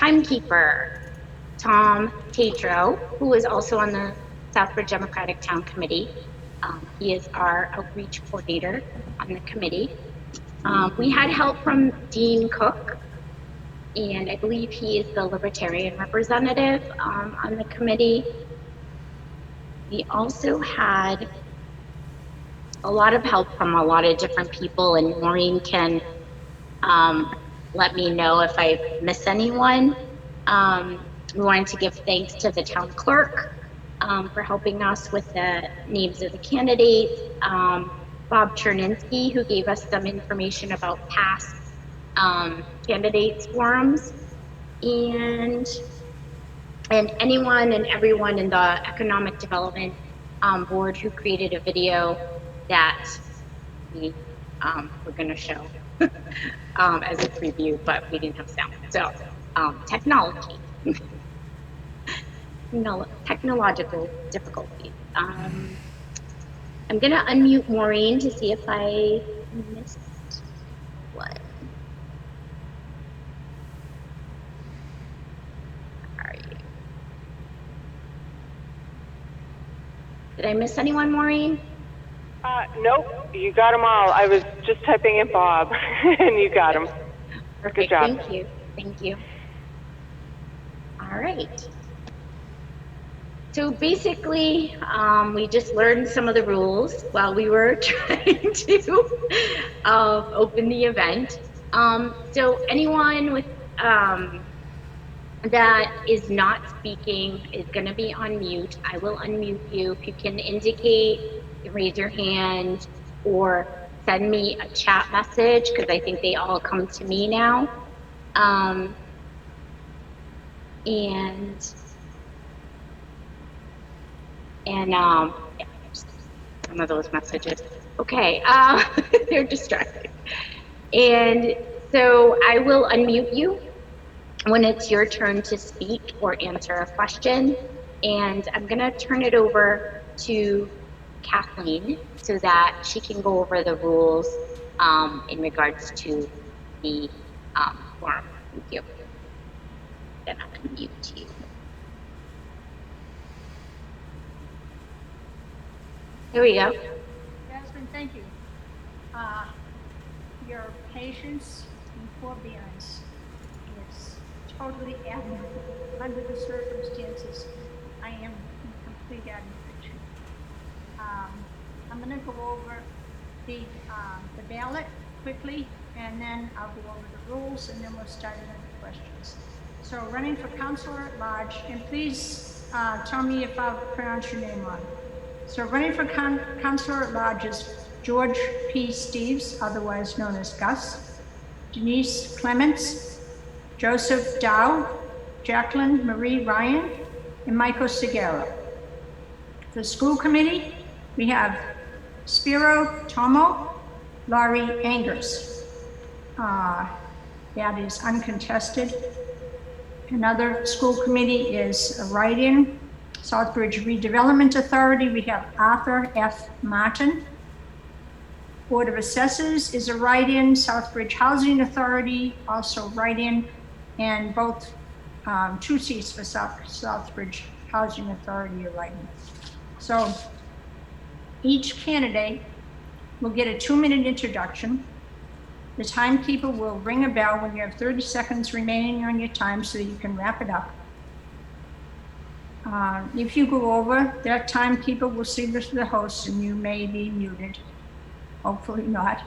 timekeeper, Tom Tatro, who is also on the Southbridge Democratic Town Committee. He is our outreach coordinator on the committee. We had help from Dean Cook, and I believe he is the Libertarian representative on the committee. We also had a lot of help from a lot of different people, and Maureen can let me know if I miss anyone. We wanted to give thanks to the town clerk for helping us with the names of the candidates. Bob Cherninsky, who gave us some information about past candidates forums, and anyone and everyone in the Economic Development Board who created a video that we were going to show as a preview, but we didn't have sound. So technology, technological difficulties. I'm going to unmute Maureen to see if I missed one. Where are you? Did I miss anyone, Maureen? Nope, you got them all. I was just typing in Bob, and you got them. Perfect. Good job. Thank you. Thank you. All right. So basically, we just learned some of the rules while we were trying to open the event. So anyone with that is not speaking is going to be on mute. I will unmute you. If you can indicate, raise your hand, or send me a chat message, because I think they all come to me now. Yeah, some of those messages. Okay, they're distracting. And so I will unmute you when it's your turn to speak or answer a question. And I'm gonna turn it over to Kathleen so that she can go over the rules in regards to the forum. Thank you. Then I'm gonna mute you. Here we go. Jasmine, thank you. Your patience and forbearance is totally admirable. Under the circumstances, I am in complete admiration. I'm going to go over the ballot quickly, and then I'll go over the rules, and then we'll start another questions. So running for Councilor at Large, and please tell me if I'll pronounce your name wrong. So running for Councilor at Large is George P. Steves, otherwise known as Gus, Denise Clements, Joseph Dow, Jacqueline Marie Ryan, and Michael Segura. The school committee, we have Spiro Tomo, Laurie Angers. That is uncontested. Another school committee is a write-in. Southbridge Redevelopment Authority, we have Arthur F. Martin. Board of Assessors is a write-in. Southbridge Housing Authority, also write-in, and both 2 seats for Southbridge Housing Authority are write-in. So each candidate will get a 2-minute introduction. The timekeeper will ring a bell when you have 30 seconds remaining on your time so that you can wrap it up. If you go over, that timekeeper will signal to the host and you may be muted. Hopefully not.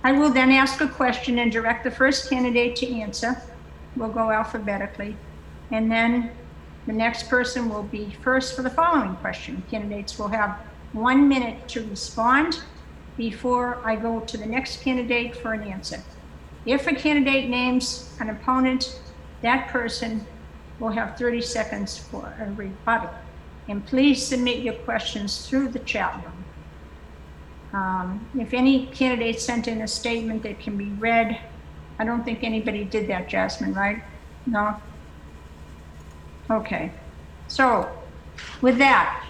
I will then ask a question and direct the first candidate to answer. We'll go alphabetically. And then the next person will be first for the following question. Candidates will have 1 minute to respond before I go to the next candidate for an answer. If a candidate names an opponent, that person will have 30 seconds for a rebuttal. And please submit your questions through the chat room. If any candidate sent in a statement that can be read, I don't think anybody did that, Jasmine, right? No? Okay. So with that,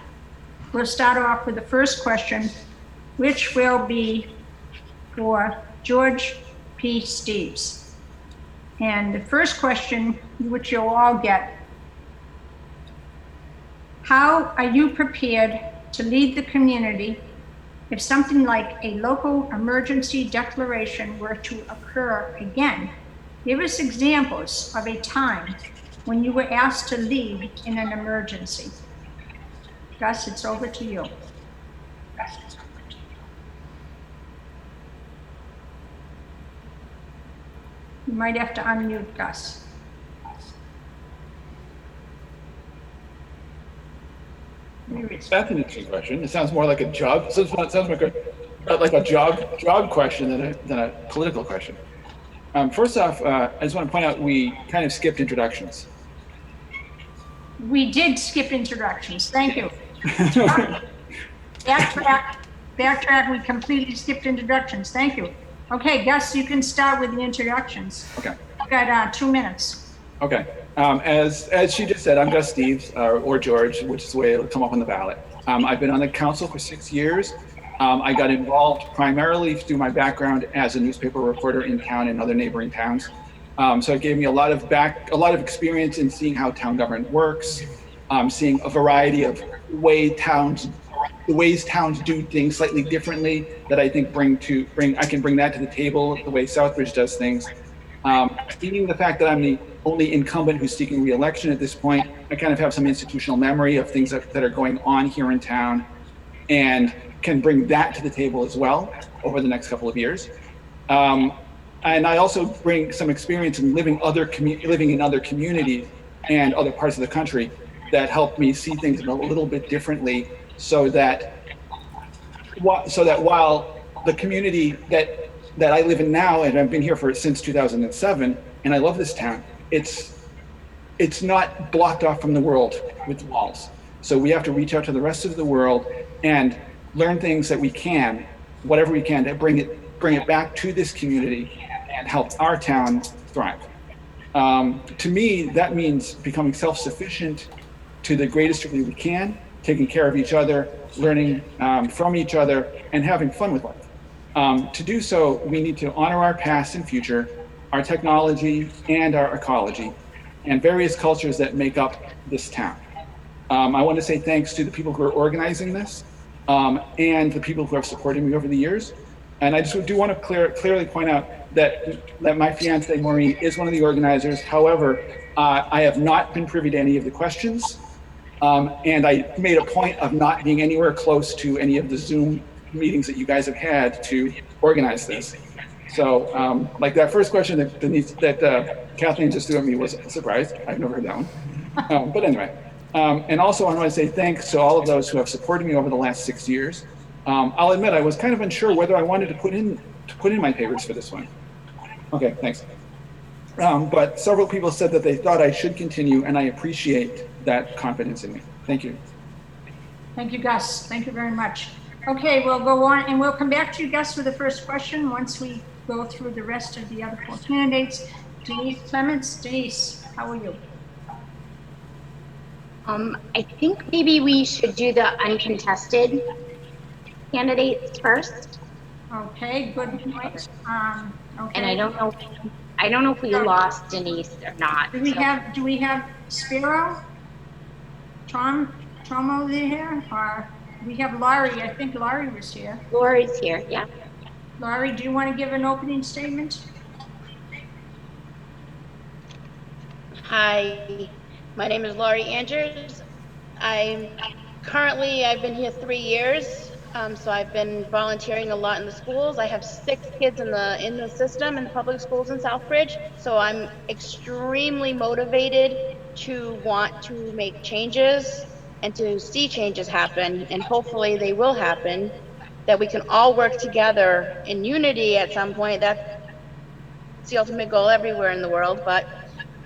we'll start off with the first question, which will be for George P. Steves. And the first question, which you'll all get, how are you prepared to lead the community if something like a local emergency declaration were to occur again? Give us examples of a time when you were asked to lead in an emergency. Gus, it's over to you. You might have to unmute Gus. That's an interesting question. It sounds more like a jog. Sounds like a jog question than a political question. First off, I just want to point out we kind of skipped introductions. We did skip introductions. Thank you. Backtrack. We completely skipped introductions. Thank you. Okay, Gus, you can start with the introductions. Okay. I've got 2 minutes. Okay. As she just said, I'm Gus Steves, or George, which is the way it'll come up on the ballot. I've been on the council for 6 years. I got involved primarily through my background as a newspaper reporter in town and other neighboring towns. So it gave me a lot of experience in seeing how town government works, seeing a variety of ways towns do things slightly differently that I think I can bring that to the table the way Southbridge does things. Seeing the fact that I'm the only incumbent who's seeking re-election at this point, I kind of have some institutional memory of things that are going on here in town, and can bring that to the table as well over the next couple of years. And I also bring some experience in living in other communities and other parts of the country that help me see things a little bit differently, so that while the community that I live in now, and I've been here since 2007, and I love this town, it's not blocked off from the world with walls. So we have to reach out to the rest of the world and learn things that we can, whatever we can, to bring it back to this community and help our town thrive. To me, that means becoming self-sufficient to the greatest degree we can, taking care of each other, learning from each other, and having fun with life. To do so, we need to honor our past and future, our technology and our ecology, and various cultures that make up this town. I want to say thanks to the people who are organizing this, and the people who have supported me over the years. And I just do want to clearly point out that my fiance Maureen is one of the organizers. However, I have not been privy to any of the questions, and I made a point of not being anywhere close to any of the Zoom meetings that you guys have had to organize this. So, like that first question that Kathleen just threw at me was a surprise. I've never heard that one. But anyway, and also I want to say thanks to all of those who have supported me over the last 6 years. I'll admit I was kind of unsure whether I wanted to put in my papers for this one. Okay, thanks. But several people said that they thought I should continue, and I appreciate that confidence in me. Thank you. Thank you, Gus. Thank you very much. Okay, we'll go on, and we'll come back to you, Gus, for the first question once we go through the rest of the other 4 candidates. Denise Clements. Denise, how are you? I think maybe we should do the uncontested candidates first. Okay, good point. Okay. And I don't know if we lost Denise or not. Do we have Spiro? Tom over here? Or we have Laurie. I think Laurie was here. Lori's here, yeah. Laurie, do you want to give an opening statement? Hi, my name is Laurie Andrews. I've been here 3 years, so I've been volunteering a lot in the schools. I have 6 kids in the system in the public schools in Southbridge, so I'm extremely motivated to want to make changes and to see changes happen, and hopefully they will happen, that we can all work together in unity at some point. That's the ultimate goal everywhere in the world, but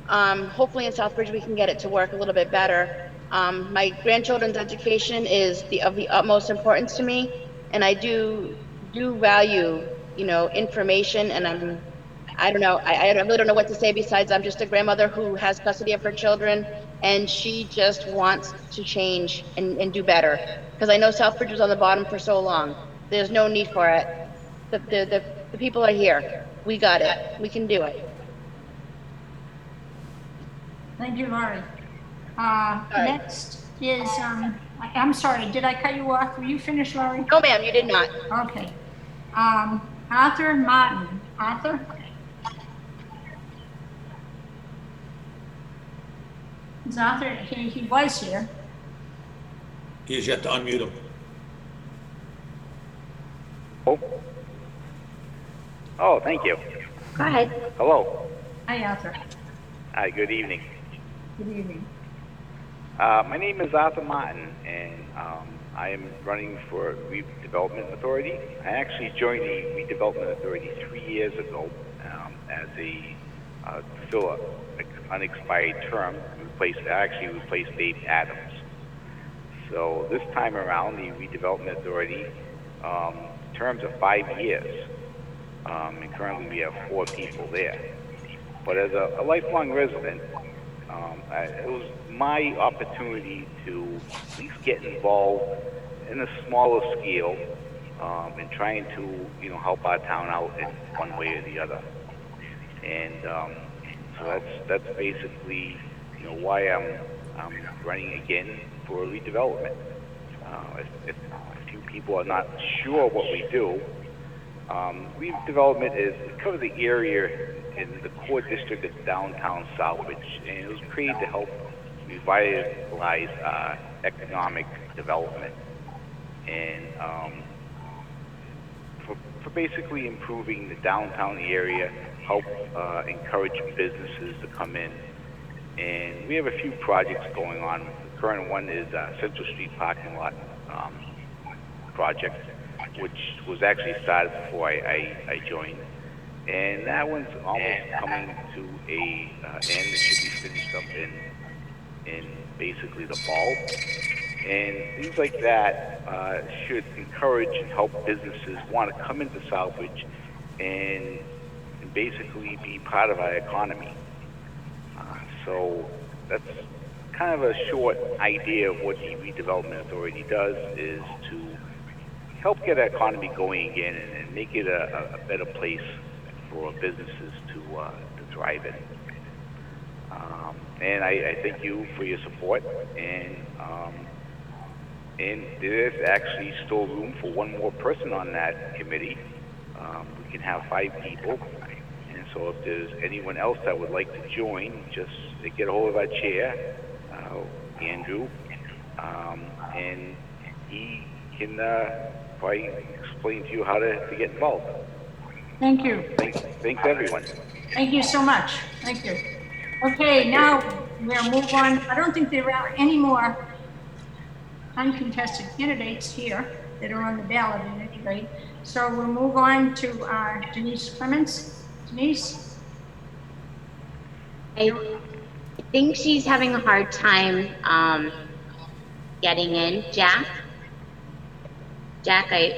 hopefully in Southbridge we can get it to work a little bit better. My grandchildren's education is of the utmost importance to me, and I do value, information, and I don't know, I really don't know what to say besides I'm just a grandmother who has custody of her children, and she just wants to change and do better, because I know Southbridge was on the bottom for so long. There's no need for it. The people are here. We got it. We can do it. Thank you, Laurie. right. Next is, I'm sorry, did I cut you off? Were you finished, Laurie? No, ma'am, you did not. Okay. Arthur Martin. Arthur? Is Arthur, he was here. He has yet to unmute him. Oh, thank you. Go ahead. Hello. Hi, Arthur. Hi, good evening. Good evening. My name is Arthur Martin, and I am running for Redevelopment Authority. I actually joined the Redevelopment Authority 3 years ago as a to fill an unexpired term. I replaced Dave Adams. So this time around, the Redevelopment Authority terms are 5 years, and currently we have 4 people there. But as a lifelong resident, it was my opportunity to at least get involved in a smaller scale in trying to help our town out in one way or the other. And so that's basically why I'm running again for redevelopment. If a few people are not sure what we do, redevelopment it covers the area in the core district of downtown Southbridge, and it was created to help revitalize economic development and for basically improving the downtown area, help encourage businesses to come in. And we have a few projects going on. The current one is Central Street parking lot project, which was actually started before I joined. And that one's almost coming to a end. It should be finished up in basically the fall. And things like that should encourage and help businesses want to come into Southbridge and basically be part of our economy. So that's kind of a short idea of what the Redevelopment Authority does, is to help get our economy going again and make it a better place for businesses to thrive in. And I thank you for your support. And there's actually still room for one more person on that committee. We can have 5 people. And so if there's anyone else that would like to join, just get a hold of our chair, Andrew, and he can probably explain to you how to get involved. Thank you. Thanks everyone. Thank you so much. Thank you. Okay, now we'll move on. I don't think there are any more uncontested candidates here that are on the ballot at any rate. So we'll move on to Denise Clements. Denise? I think she's having a hard time getting in. Jack, I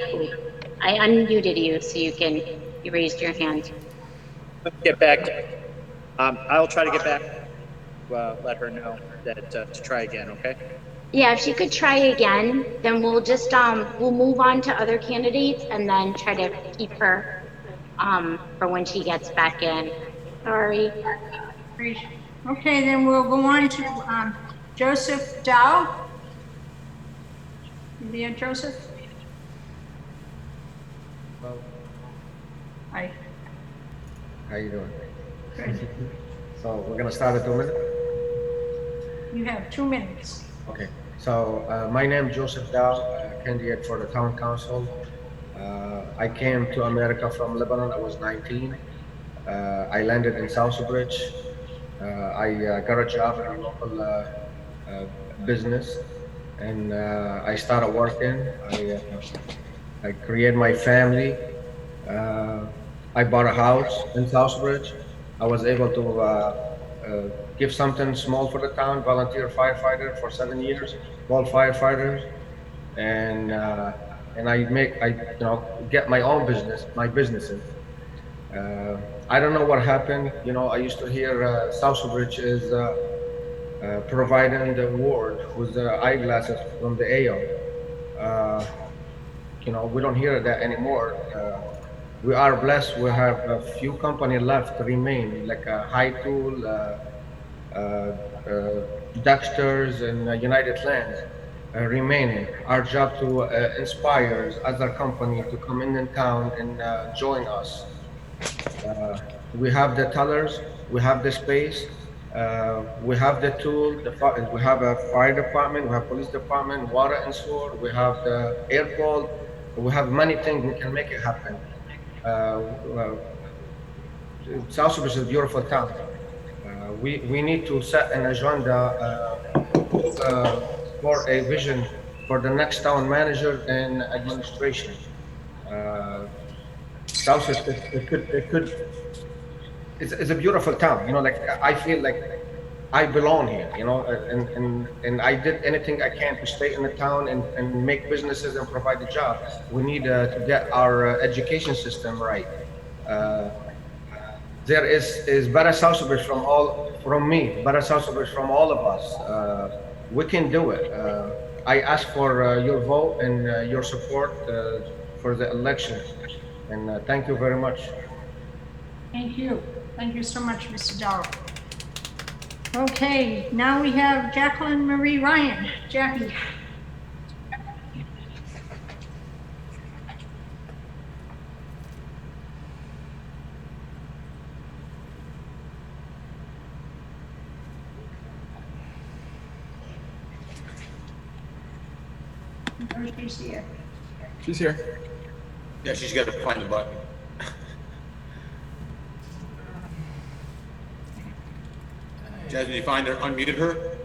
unmuted you so you raised your hand. Get back. I'll try to get back. Let her know that to try again. Okay. Yeah, if she could try again, then we'll just we'll move on to other candidates and then try to keep her for when she gets back in. Sorry. Great. Okay, then we'll go on to Joseph Dow. You there, Joseph? Hello. Hi. How you doing? Good. So we're gonna start at 2 minutes? You have 2 minutes. Okay. So my name is Joseph Dow, candidate for the town council. I came to America from Lebanon. I was 19. I landed in Southbridge. I got a job in a local business, and I started working. I created my family. I bought a house in Southbridge. I was able to give something small for the town, volunteer firefighter for 7 years, all firefighters, and I get my own business, my businesses. I don't know what happened. I used to hear Southbridge is providing the world with eyeglasses from the AO. We don't hear that anymore. We are blessed. We have a few companies left to remain, like High Tool, Dexter's and United Lands remaining. Our job to inspire other company to come in town and join us. We have the tellers, we have the space, we have the tool, we have a fire department, we have police department, water and sewer, we have the airport, we have many things we can make it happen. Southbridge is a beautiful town. We need to set an agenda for a vision for the next town manager and administration. Southbridge, it's a beautiful town. You know, like I feel like I belong here. You know, and I did anything I can to stay in the town and make businesses and provide a job. We need to get our education system right. There is better Southbridge from me, better Southbridge from all of us. We can do it. I ask for your vote and your support for the election. And thank you very much. Thank you. Thank you so much, Mr. Darrow. Okay, now we have Jacqueline Marie Ryan. Jackie. She's here. She's here. Yeah, she's got to find the button. Jasmine, you find her, unmuted her?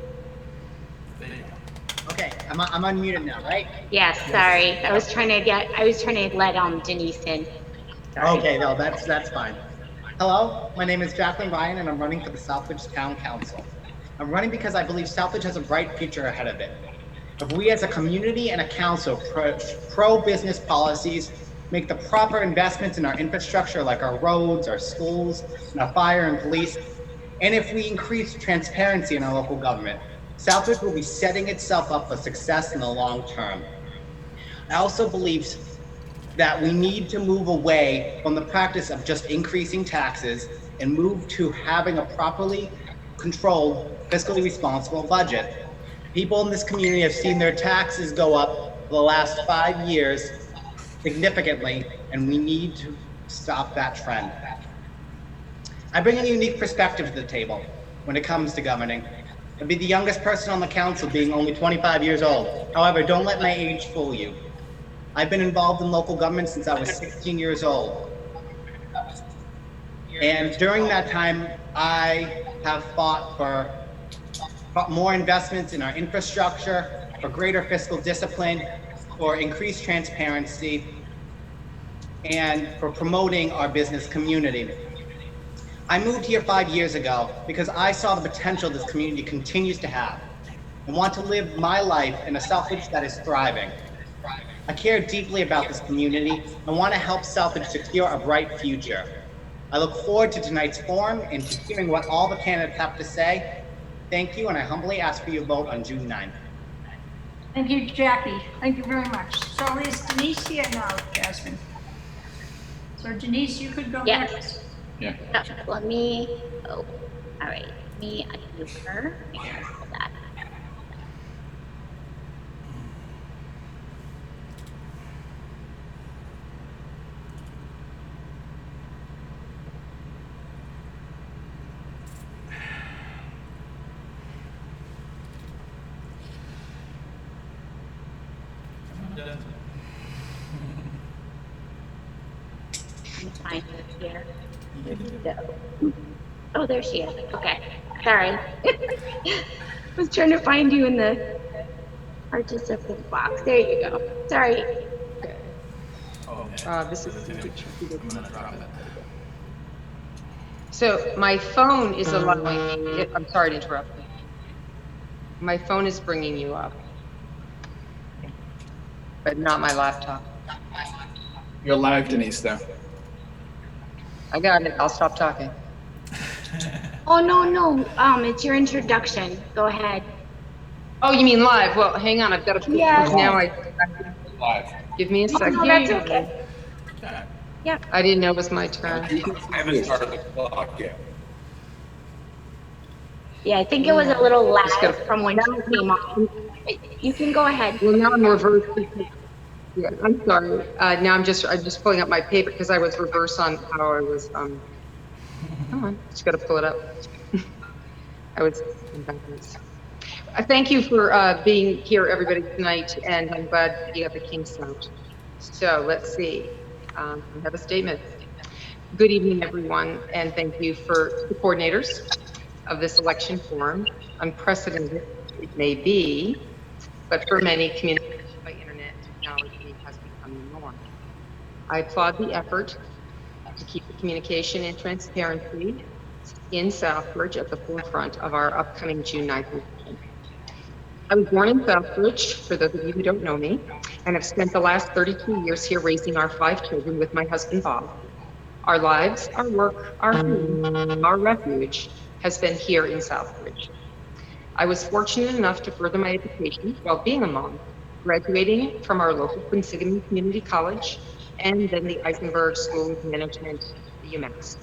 Okay, I'm unmuted now, right? Yes, sorry. I was trying to let Denise in. Sorry. Okay, no, that's fine. Hello, my name is Jacqueline Ryan, and I'm running for the Southbridge Town Council. I'm running because I believe Southbridge has a bright future ahead of it. If we as a community and a council pro-business policies, make the proper investments in our infrastructure like our roads, our schools, and our fire and police, and if we increase transparency in our local government, Southbridge will be setting itself up for success in the long term. I also believe that we need to move away from the practice of just increasing taxes and move to having a properly controlled, fiscally responsible budget. People in this community have seen their taxes go up for the last 5 years significantly, and we need to stop that trend. I bring a unique perspective to the table when it comes to governing. I'd be the youngest person on the council, being only 25 years old. However, don't let my age fool you. I've been involved in local government since I was 16 years old. And during that time, I have fought for more investments in our infrastructure, for greater fiscal discipline, for increased transparency, and for promoting our business community. I moved here 5 years ago because I saw the potential this community continues to have and want to live my life in a Southbridge that is thriving. I care deeply about this community and want to help Southbridge secure a bright future. I look forward to tonight's forum and to hearing what all the candidates have to say. Thank you, and I humbly ask for your vote on June 9th. Thank you, Jackie. Thank you very much. So is Denise here now, Jasmine? So Denise, you could go Yes. next. Yeah. Let me, all right, let me undo her. Hold that. Find her here. Where did you go? Oh, there she is. Okay. Sorry. I was trying to find you in the participant box. There you go. Sorry. This is so my phone is allowing me, I'm sorry to interrupt. My phone is bringing you up, but not my laptop. You're live, Denise, though. I got it. I'll stop talking. Oh, no. It's your introduction. Go ahead. Oh, you mean live? Well, hang on. I've got to. Yeah. Now Live. give me a Oh, second. no, that's okay. Yeah. I didn't know it was my turn. I haven't started the clock yet. Yeah, I think it was a little Just loud gotta- from when you came on. You can go ahead. Well, now I'm reversed. Yeah, I'm sorry. Now I'm just pulling up my paper because I was reverse on how I was, come on, just gotta pull it up. I was backwards. Thank you for being here, everybody, tonight, and I'm glad you got the kinks out. So let's see. We have a statement. Good evening, everyone, and thank you for the coordinators of this election forum. Unprecedented it may be, but for many, communication by internet technology has become the norm. I applaud the effort to keep the communication and transparency in Southbridge at the forefront of our upcoming June 9th election. I was born in Southbridge, for those of you who don't know me, and have spent the last 32 years here raising our 5 children with my husband, Bob. Our lives, our work, our home, our refuge has been here in Southbridge. I was fortunate enough to further my education while being a mom, graduating from our local Quinsigamond Community College and then the Eisenberg School of Management at UMass.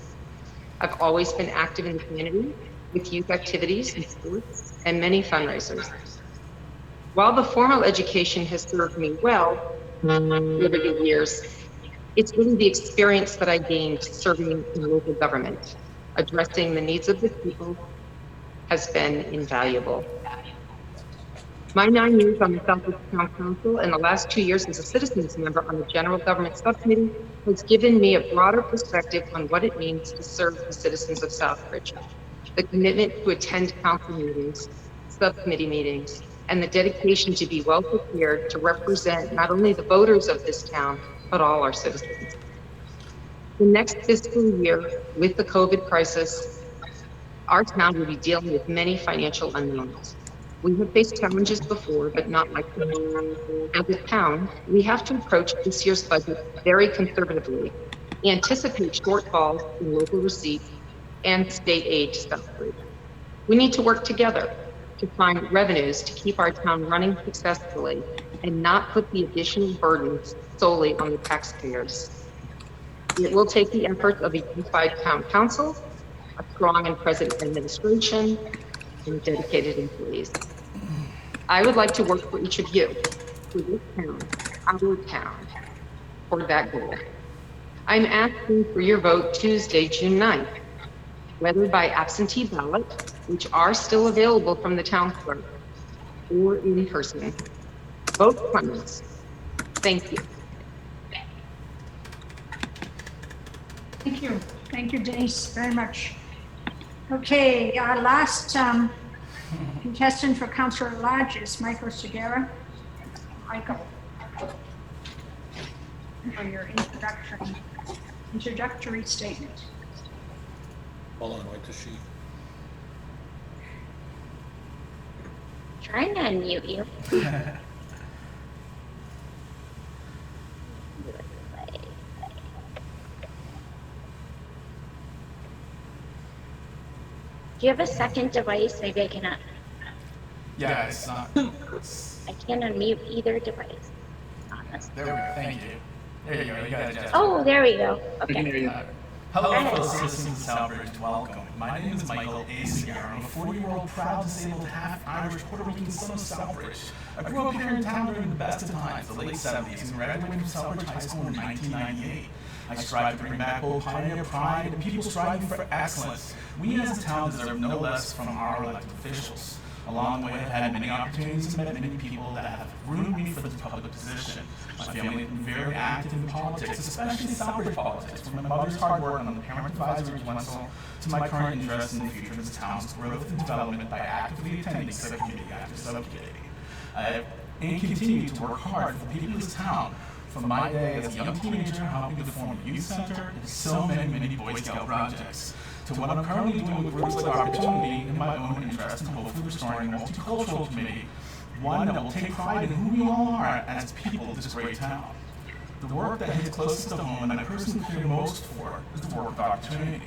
I've always been active in the community with youth activities and sports and many fundraisers. While the formal education has served me well over the years, it's really the experience that I gained serving in local government, addressing the needs of the people has been invaluable. My 9 years on the Southbridge Town Council and the last 2 years as a citizens member on the General Government Subcommittee has given me a broader perspective on what it means to serve the citizens of Southbridge. The commitment to attend council meetings, subcommittee meetings, and the dedication to be well prepared to represent not only the voters of this town, but all our citizens. The next fiscal year, with the COVID crisis, our town will be dealing with many financial unknowns. We have faced challenges before, but not like this. As a town, we have to approach this year's budget very conservatively, anticipate shortfalls in local receipts and state aid to Southbridge. We need to work together to find revenues to keep our town running successfully and not put the additional burdens solely on the taxpayers. It will take the efforts of a unified town council, a strong and present administration, and dedicated employees. I would like to work for each of you, for this town, our town, for that goal. I'm asking for your vote Tuesday, June 9th, whether by absentee ballot, which are still available from the town clerk, or in person. Vote Clements. Thank you. Thank you. Thank you, Denise, very much. Okay, our last contestant for Councilor at Large is Michael Segura. Michael, for your introductory statement. Hold on, wait till she. Trying to unmute you. Do you have a second device? Maybe I cannot. Yeah, it's not. I can't unmute either device. Honestly. There we go. Thank you. There you go. You got it. Oh, there we go. We can hear Okay. you. Hello, fellow citizens of Southbridge. Welcome. My name is Michael A. Segura. I'm a 40-year-old proud disabled half-Irish Puerto Rican son of Southbridge. I grew up here in town during the best of times, the late 70s, and graduated from Southbridge High School in 1998. I strive to bring back both pioneer pride and people striving for excellence. We as a town deserve no less from our elected officials. Along the way, I've had many opportunities and met many people that have groomed me for this public position. My family has been very active in politics, especially Southbridge politics, from my mother's hard work on the Parent Advisory Council to my current interest in the future of this town's growth and development by actively attending subcommittee after subcommittee. I have and continue to work hard for the people of this town, from my day as a young teenager helping to form a youth center and so many Boy Scout projects, to what I'm currently doing with groups like Opportunity in my own interest in hopefully restoring a multicultural community, one that will take pride in who we all are as people of this great town. The work that hits closest to home and I personally care most for is the work of Opportunity.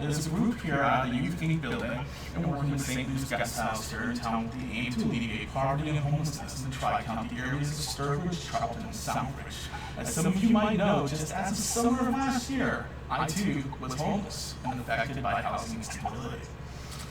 There's a group here at the Youth Inc. building and working with St. Louis Guest House here in town with the aim to alleviate poverty and homelessness in the tri-county areas of Sturbridge, Charlton, and Southbridge. As some of you might know, just as of the summer of last year, I too was homeless and affected by housing instability.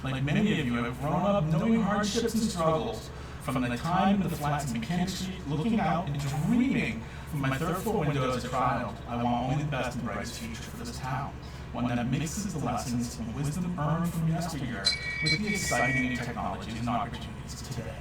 Like many of you, I've grown up knowing hardships and struggles. From the time in the flats in Mechanic Street, looking out and dreaming from my third floor window as a child, I want only the best and brightest future for this town. One that mixes the lessons and wisdom earned from yesteryear with the exciting new technologies and opportunities today.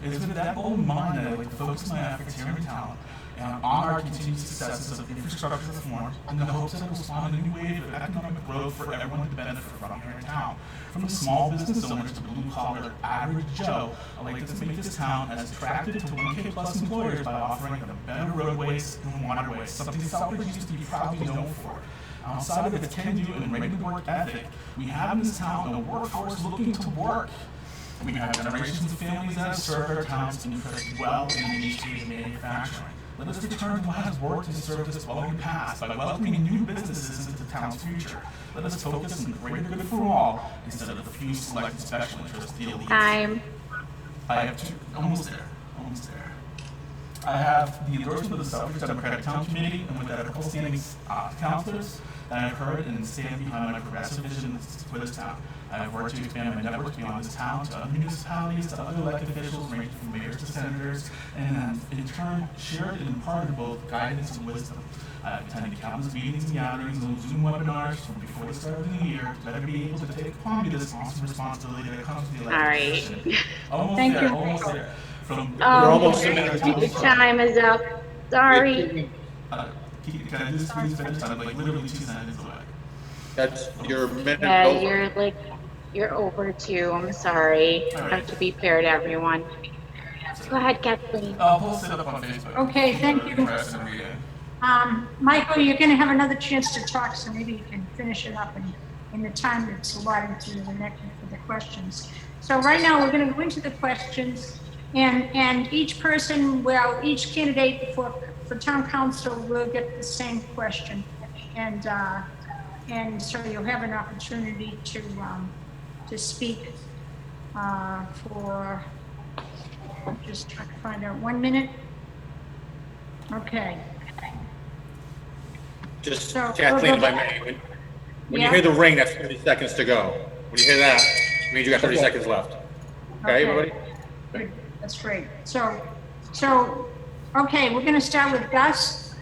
It is with that goal in mind that I like to focus my efforts here in town and on our continued successes of infrastructure reform in the hopes that it will spawn a new wave of economic growth for everyone to benefit from here in town. From the small business owners to blue-collar average Joe, I like to make this town as attractive to 1K plus employers by offering them better roadways and waterways, something Southbridge used to be proudly known for. Outside of its can-do and regular work ethic, we have in this town a workforce looking to work. We have generations of families that have served our town's interests well in the industry of manufacturing. Let us return to what has worked and served us well in the past by welcoming new businesses into the town's future. Let us focus on the greater good for all instead of the few selected special interests, the elite. Time. I have two, almost there. I have the endorsement of the Southbridge Democratic Town Committee and with that a couple standing councilors that I've heard and stand behind my progressive vision for this town. I have worked to expand my network beyond this town to other municipalities, to other elected officials, ranging from mayors to senators, and have in turn shared and imparted both guidance and wisdom. I have attended countless meetings and gatherings and Zoom webinars from before the start of the year to better be able to take upon me this awesome responsibility that comes with the elected position. Almost there. From your time is up. Sorry. Can I just please finish? I'm like literally 2 sentences away. That's your minute. Yeah, you're over 2. I'm sorry. I have to be fair to everyone. Go ahead, Kathleen. I'll post it up on Facebook. Okay, thank you. Michael, you're going to have another chance to talk, so maybe you can finish it up in the time that's allotted to the next for the questions. So right now we're going to go into the questions, and each person, well, each candidate for town council will get the same question, and so you'll have an opportunity to speak for. I'm just trying to find out 1 minute. Okay. Just So, Kathleen, if I may, when you hear the ring, that's 30 seconds to go. When you hear that, it means you got 30 seconds left. Okay, everybody? Good. That's great. So, okay, we're going to start with Gus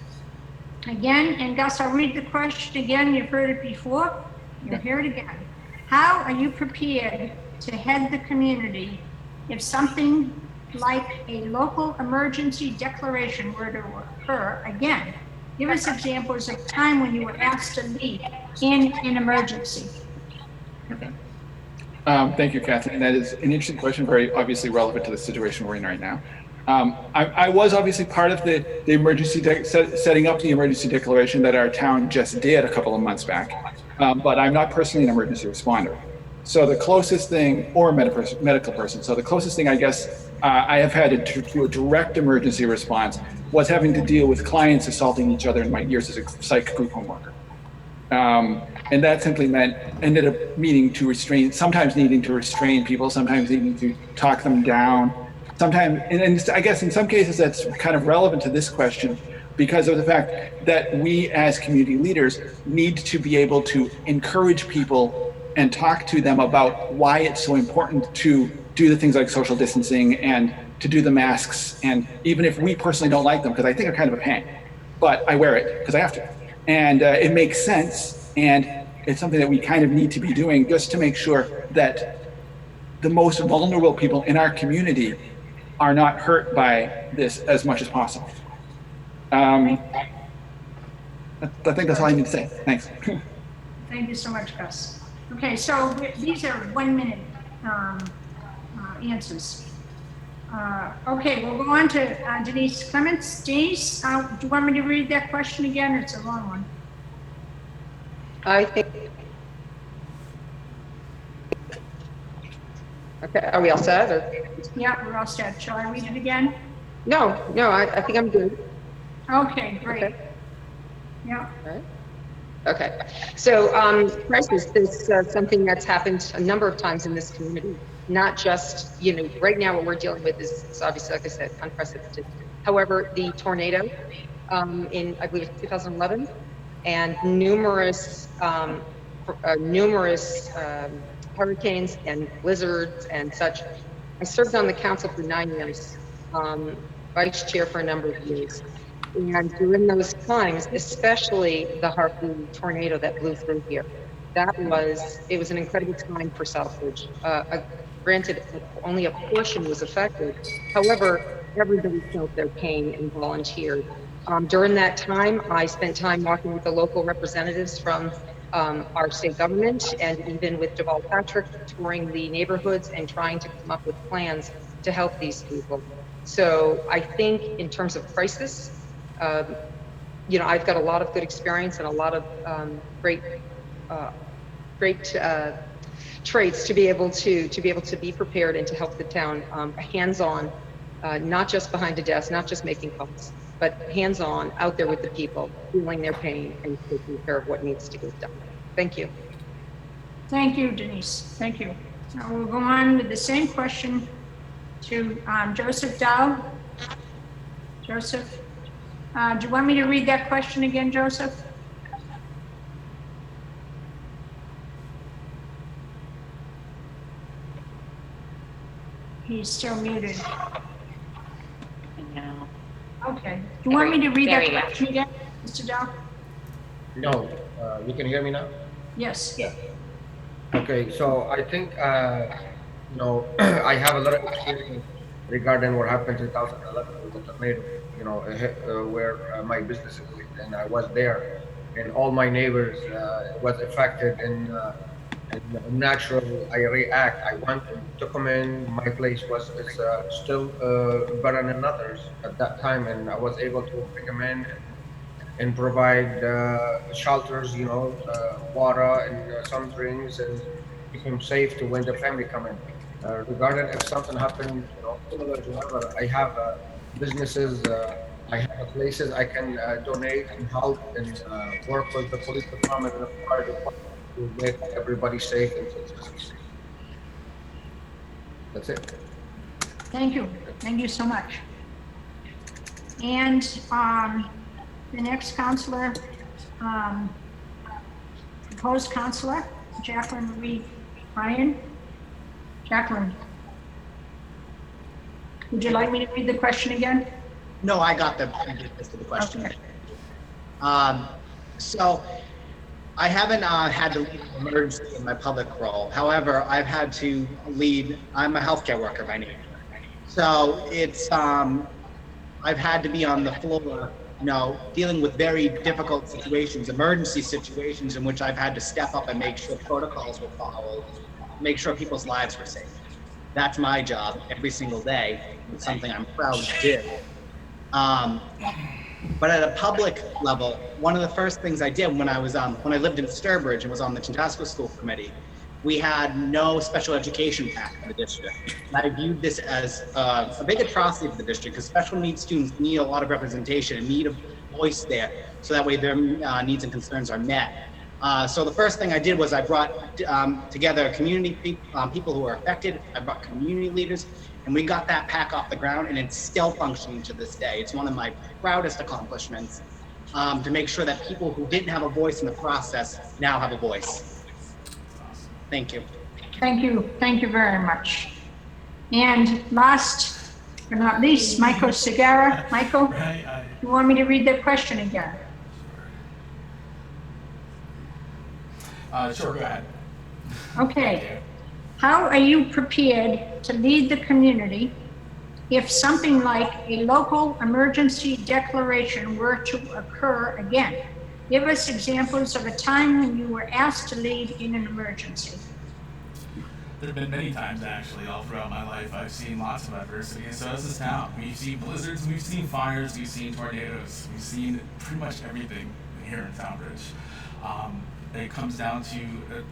again. And Gus, I'll read the question again. You've heard it before. You'll hear it again. How are you prepared to head the community if something like a local emergency declaration were to occur again? Give us examples of time when you were asked to lead in an emergency. Okay. Thank you, Kathleen. That is an interesting question, very obviously relevant to the situation we're in right now. I was obviously part of the emergency setting up the emergency declaration that our town just did a couple of months back, but I'm not personally an emergency responder. So the closest thing, or a medical person, so the closest thing I guess I have had to a direct emergency response was having to deal with clients assaulting each other in my years as a psych group home worker. And that simply meant ended up sometimes needing to restrain people, sometimes needing to talk them down. Sometimes, and I guess in some cases that's kind of relevant to this question because of the fact that we as community leaders need to be able to encourage people and talk to them about why it's so important to do the things like social distancing and to do the masks. And even if we personally don't like them, because I think they're kind of a pain, but I wear it because I have to. And it makes sense. And it's something that we kind of need to be doing just to make sure that the most vulnerable people in our community are not hurt by this as much as possible. I think that's all I need to say. Thanks. Thank you so much, Gus. Okay, so these are 1 minute answers. Okay, we'll go on to Denise Clements. Denise, do you want me to read that question again? It's a long one. I think. Okay, are we all set? Or? Yeah, we're all set. Shall I read it again? No, I think I'm good. Okay, great. Okay. Yeah. All right. Okay, so crisis is something that's happened a number of times in this community. Not just, right now what we're dealing with is obviously, like I said, unprecedented. However, the tornado in, I believe, 2011, and numerous hurricanes and blizzards and such. I served on the council for 9 years, vice chair for a number of years. And during those times, especially the Harvey tornado that blew through here, it was an incredible time for Southbridge. Granted, only a portion was affected. However, everybody felt their pain and volunteered. During that time, I spent time walking with the local representatives from our state government and even with Deval Patrick, touring the neighborhoods and trying to come up with plans to help these people. So I think in terms of crisis, um, I've got a lot of good experience and a lot of uh, great traits to be able to be prepared and to help the town, hands-on, not just behind a desk, not just making calls, but hands-on, out there with the people, feeling their pain and taking care of what needs to get done. Thank you. Thank you, Denise. Thank you. Now we'll go on with the same question to Joseph Dow. Joseph, do you want me to read that question again, Joseph? He's still muted. No. Okay. Do you want me to read that question again, Mr. Dow? No, you can hear me now? Yes. Yeah. Okay, so I think, I have a lot of experience regarding what happened in 2011 with the tornado, where my business is, and I was there, and all my neighbors was affected, and naturally I react. I went and took them in. My place is still better than others at that time, and I was able to bring them in and provide shelters, water and some drinks, and keep them safe to when the family come in. Regarding if something happened, similar to whatever, I have businesses, I have places I can donate and help and work with the police department and the fire department to make everybody safe and successful. That's it. Thank you. Thank you so much. And the next counselor, proposed counselor, Jacqueline Marie Ryan. Jacqueline, would you like me to read the question again? No, I got the gist of the question. Okay. So I haven't had to lead an emergency in my public role. However, I've had to lead, I'm a healthcare worker by name. So it's, I've had to be on the floor, dealing with very difficult situations, emergency situations in which I've had to step up and make sure protocols were followed, make sure people's lives were safe. That's my job every single day. It's something I'm proud to do. But at a public level, one of the first things I did when I lived in Southbridge and was on the Chantasco School Committee, we had no special education pack in the district. And I viewed this as a big atrocity for the district because special needs students need a lot of representation and need a voice there, so that way their needs and concerns are met. So the first thing I did was I brought together community people who are affected. I brought community leaders, and we got that pack off the ground, and it's still functioning to this day. It's one of my proudest accomplishments to make sure that people who didn't have a voice in the process now have a voice. Thank you. Thank you. Thank you very much. And last but not least, Michael Segura. Michael, you want me to read the question again? Sure, go ahead. Okay. How are you prepared to lead the community if something like a local emergency declaration were to occur again? Give us examples of a time when you were asked to lead in an emergency. There have been many times, actually, all throughout my life. I've seen lots of adversity, and so has this town. We've seen blizzards, we've seen fires, we've seen tornadoes, we've seen pretty much everything here in Southbridge. It comes down to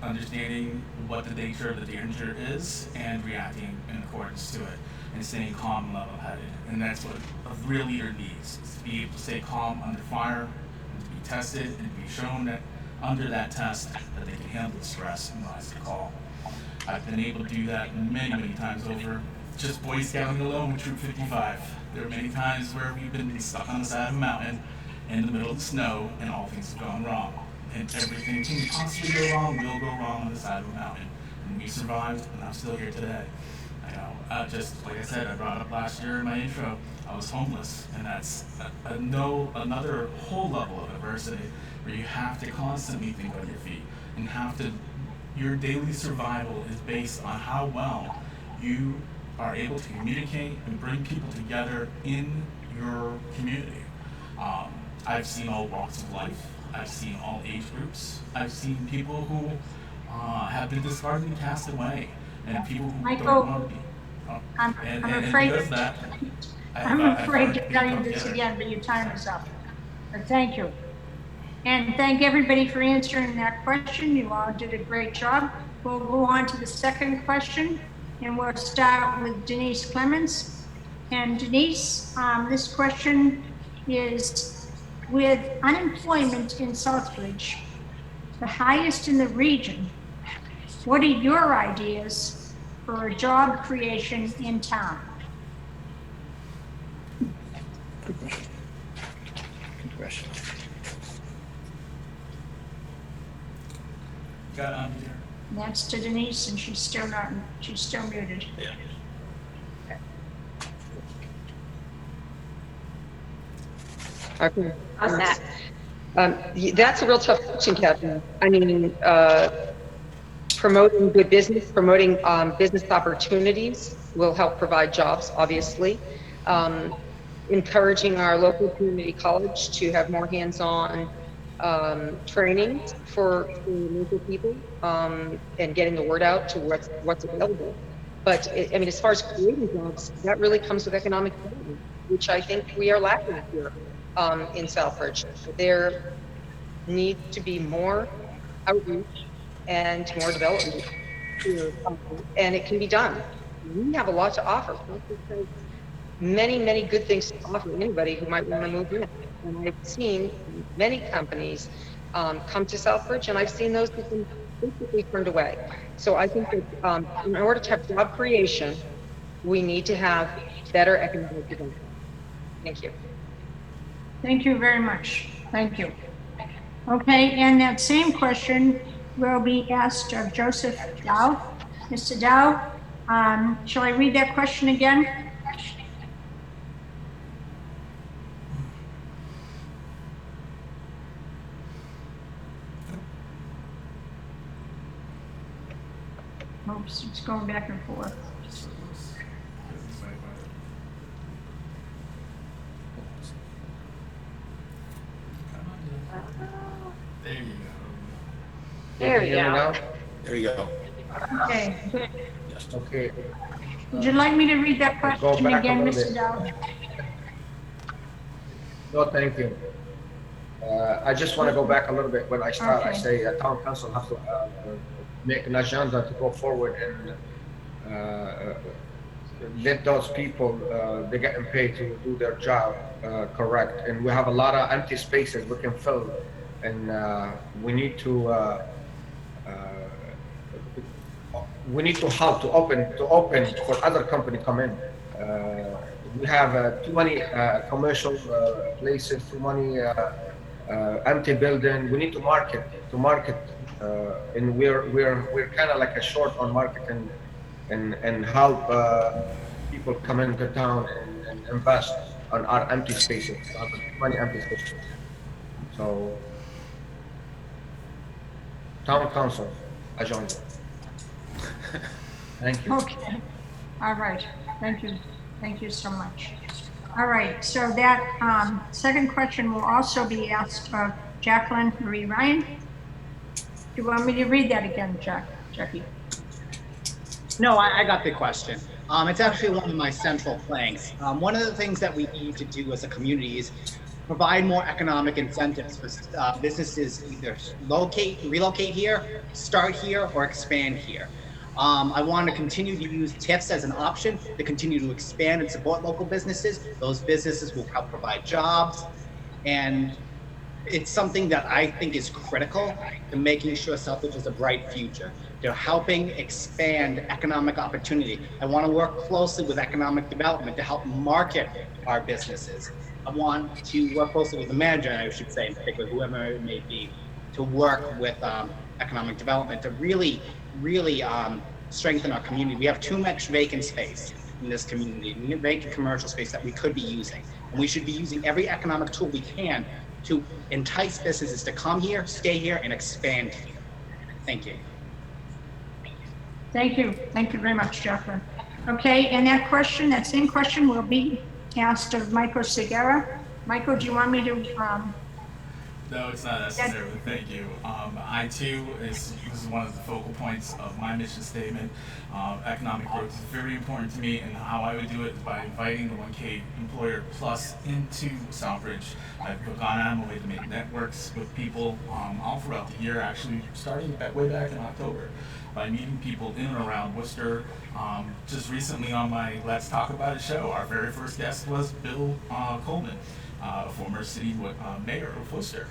understanding what the nature of the danger is and reacting in accordance to it and staying calm and level-headed. And that's what a real leader needs, is to be able to stay calm under fire and to be tested and to be shown that under that test that they can handle the stress and rise to the call. I've been able to do that many, many times over, just Boy Scouting alone with Troop 55. There are many times where we've been stuck on the side of a mountain in the middle of the snow and all things have gone wrong. And everything can possibly go wrong will go wrong on the side of a mountain. And and we survived, and I'm still here today. Just like I said, I brought up last year in my intro, I was homeless, and that's another whole level of adversity where you have to constantly think on your feet and your daily survival is based on how well you are able to communicate and bring people together in your community. I've seen all walks of life. I've seen all age groups. I've seen people who have been discarded and cast away, and people who Michael, don't want to be. I'm And afraid. because of that, I'm afraid to tell you people this together. again, but your time is up. But thank you. And thank everybody for answering that question. You all did a great job. We'll go on to the second question, and we'll start with Denise Clemens. And Denise, this question is, with unemployment in Southbridge, the highest in the region, what are your ideas for a job creation in town? Good question. Good question. Got on here. And that's to Denise, and she's still muted. Yeah. Okay. That's a real tough question, Kevin. I mean, promoting good business, promoting business opportunities will help provide jobs, obviously. Encouraging our local community college to have more hands-on trainings for local people and getting the word out to what's available. But I mean, as far as creating jobs, that really comes with economic development, which I think we are lacking here in Southbridge. There needs to be more outreach and more development here, and it can be done. We have a lot to offer. Many, many good things to offer anybody who might want to move in. And I've seen many companies come to Southbridge, and I've seen those who've been basically turned away. So I think that in order to have job creation, we need to have better economic development. Thank you. Thank you very much. Thank you. Okay, and that same question will be asked of Joseph Dow. Mr. Dow, shall I read that question again? Oops, it's going back and forth. There you go. There you go. There you go. Okay. Okay. Would you like me to read that Go question back a again, little Mr. bit. Dow? No, thank you. I just want to go back a little bit. When I start, I Okay. say town council has to make an agenda to go forward and let those people, they getting paid to do their job correct. And we have a lot of empty spaces we can fill. And we need to help to open for other company come in. We have too many commercial places, too many empty building. We need to market, and we're kind of like a short on marketing and help people come into town and invest on our empty spaces. We have too many empty spaces. So, town council, I joined. Thank you. Okay. All right. Thank you. Thank you so much. All right. So that second question will also be asked of Jacqueline Marie Ryan. Do you want me to read that again, Jackie? No, I got the question. It's actually one of my central planks. One of the things that we need to do as a community is provide more economic incentives for businesses either relocate here, start here, or expand here. I want to continue to use TIFs as an option to continue to expand and support local businesses. Those businesses will help provide jobs, and it's something that I think is critical to making sure Southbridge has a bright future. They're helping expand economic opportunity. I want to work closely with economic development to help market our businesses. I want to work closely with the manager, I should say, in particular, whoever it may be, to work with economic development to really really strengthen our community. We have too much vacant space in this community, vacant commercial space that we could be using. And we should be using every economic tool we can to entice businesses to come here, stay here, and expand here. Thank you. Thank you. Thank you very much, Jacqueline. Okay, and that question, that same question will be asked of Michael Segura. Michael, do you want me to, No, it's not necessary. Thank you. I too, this is one of the focal points of my mission statement. Economic growth is very important to me, and how I would do it is by inviting the 1K Employer Plus into Southbridge. I've gone out of my way to make networks with people all throughout the year, actually starting way back in October, by meeting people in and around Worcester. Just recently on my Let's Talk About It show, our very first guest was Bill Coleman, former city mayor of Worcester,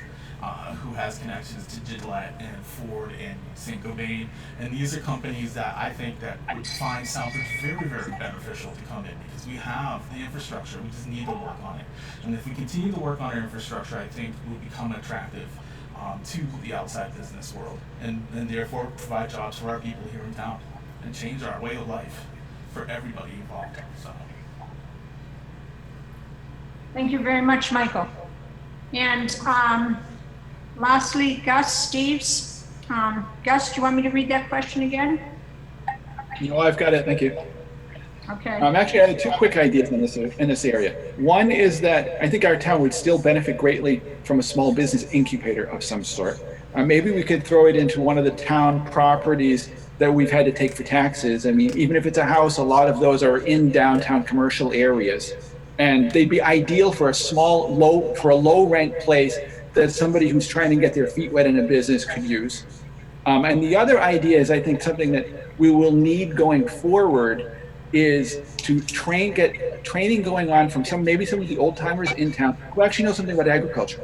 who has connections to Gillette and Ford and Saint-Gobain. And these are companies that I think that would find Southbridge very, very beneficial to come in, because we have the infrastructure, we just need to work on it. And if we continue to work on our infrastructure, I think we'll become attractive to the outside business world, and therefore provide jobs for our people here in town and change our way of life for everybody involved. So. thank you very much, Michael. And lastly, Gus Steves. Gus, do you want me to read that question again? No, I've got it. Thank you. Okay. Actually, I had two quick ideas in this area. One is that I think our town would still benefit greatly from a small business incubator of some sort. Maybe we could throw it into one of the town properties that we've had to take for taxes. I mean, even if it's a house, a lot of those are in downtown commercial areas, and they'd be ideal for a small, low rent place that somebody who's trying to get their feet wet in a business could use. And the other idea is, I think, something that we will need going forward is to get training going on from maybe some of the old timers in town who actually know something about agriculture,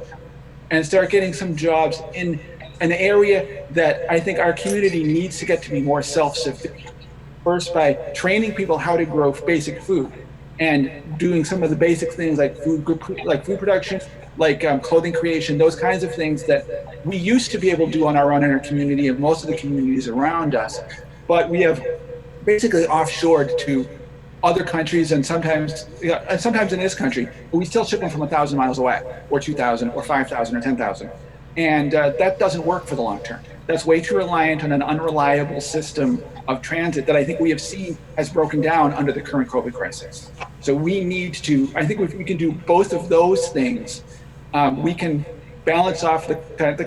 and start getting some jobs in an area that I think our community needs to get to be more self-sufficient. First, by training people how to grow basic food and doing some of the basic things like food production, like clothing creation, those kinds of things that we used to be able to do on our own in our community and most of the communities around us. But we have basically offshored to other countries, and sometimes in this country, but we still ship them from 1,000 miles away, or 2,000, or 5,000, or 10,000. And that doesn't work for the long term. That's way too reliant on an unreliable system of transit that I think we have seen has broken down under the current COVID crisis. So we need to, I think if we can do both of those things, we can balance off the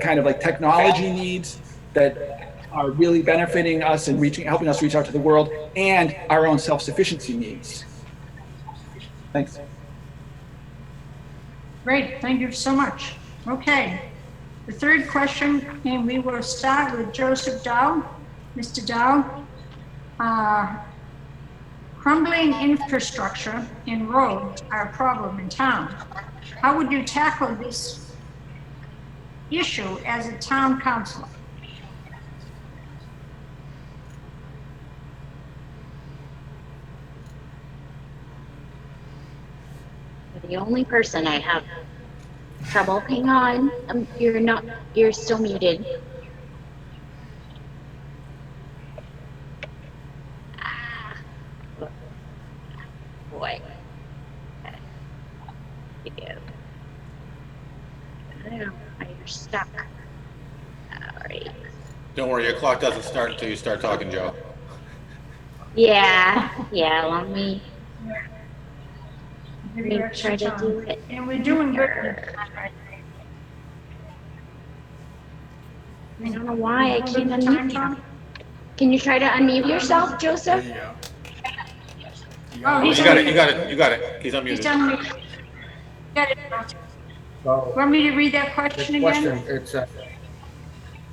kind of like technology needs that are really benefiting us and helping us reach out to the world, and our own self-sufficiency needs. Thanks. Great, thank you so much. Okay, the third question, and we will start with Joseph Dow. Mr. Dow, crumbling infrastructure and roads are a problem in town. How would you tackle this issue as a town councilor? The only person I have trouble. Hang on. You're still muted. Boy. You do. I don't know why you're stuck. All right. Don't worry, your clock doesn't start until you start talking, Joe. Yeah, let me try to do it. And we're doing good. I don't know why I can't unmute you. Can you try to unmute yourself, Joseph? There you go. Oh, You got it. He's unmuted. He's unmuted. Got it. So Want me to read that the question again? question, it's,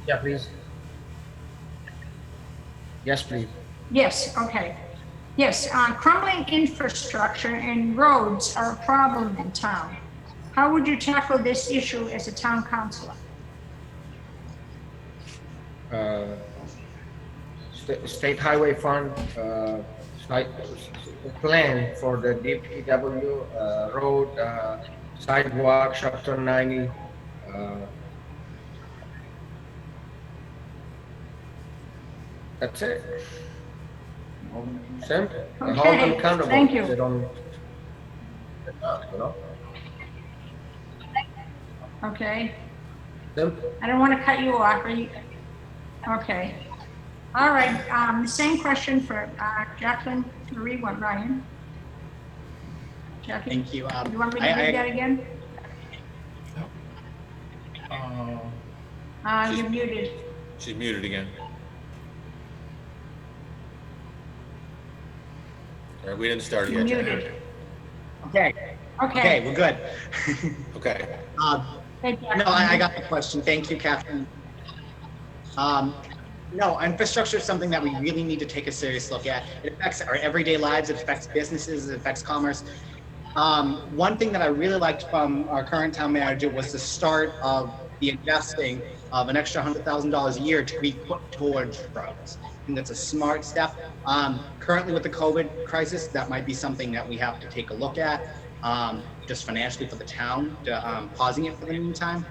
yeah, please. Yes, please. Yes, okay. Yes, crumbling infrastructure and roads are a problem in town. How would you tackle this issue as a town councilor? State Highway Fund, plan for the DPW road, sidewalk, chapter 90, That's it. Simple. I hold Okay, them accountable. thank you. They don't, you know? Okay, Simple. I don't want to cut you off. Are you? Okay. All right, the same question for Jacqueline Marie Ryan. Jackie? Thank you. You want me to read that again? You're muted. She's muted again. All right, we didn't start You're yet. muted. Okay. Okay, we're good. Okay. No, I got the question. Thank you, Catherine. No, infrastructure is something that we really need to take a serious look at. It affects our everyday lives. It affects businesses. It affects commerce. One thing that I really liked from our current town manager was the start of the investing of an extra $100,000 a year to be put towards roads. I think that's a smart step. Currently with the COVID crisis, that might be something that we have to take a look at, just financially for the town, pausing it for the meantime.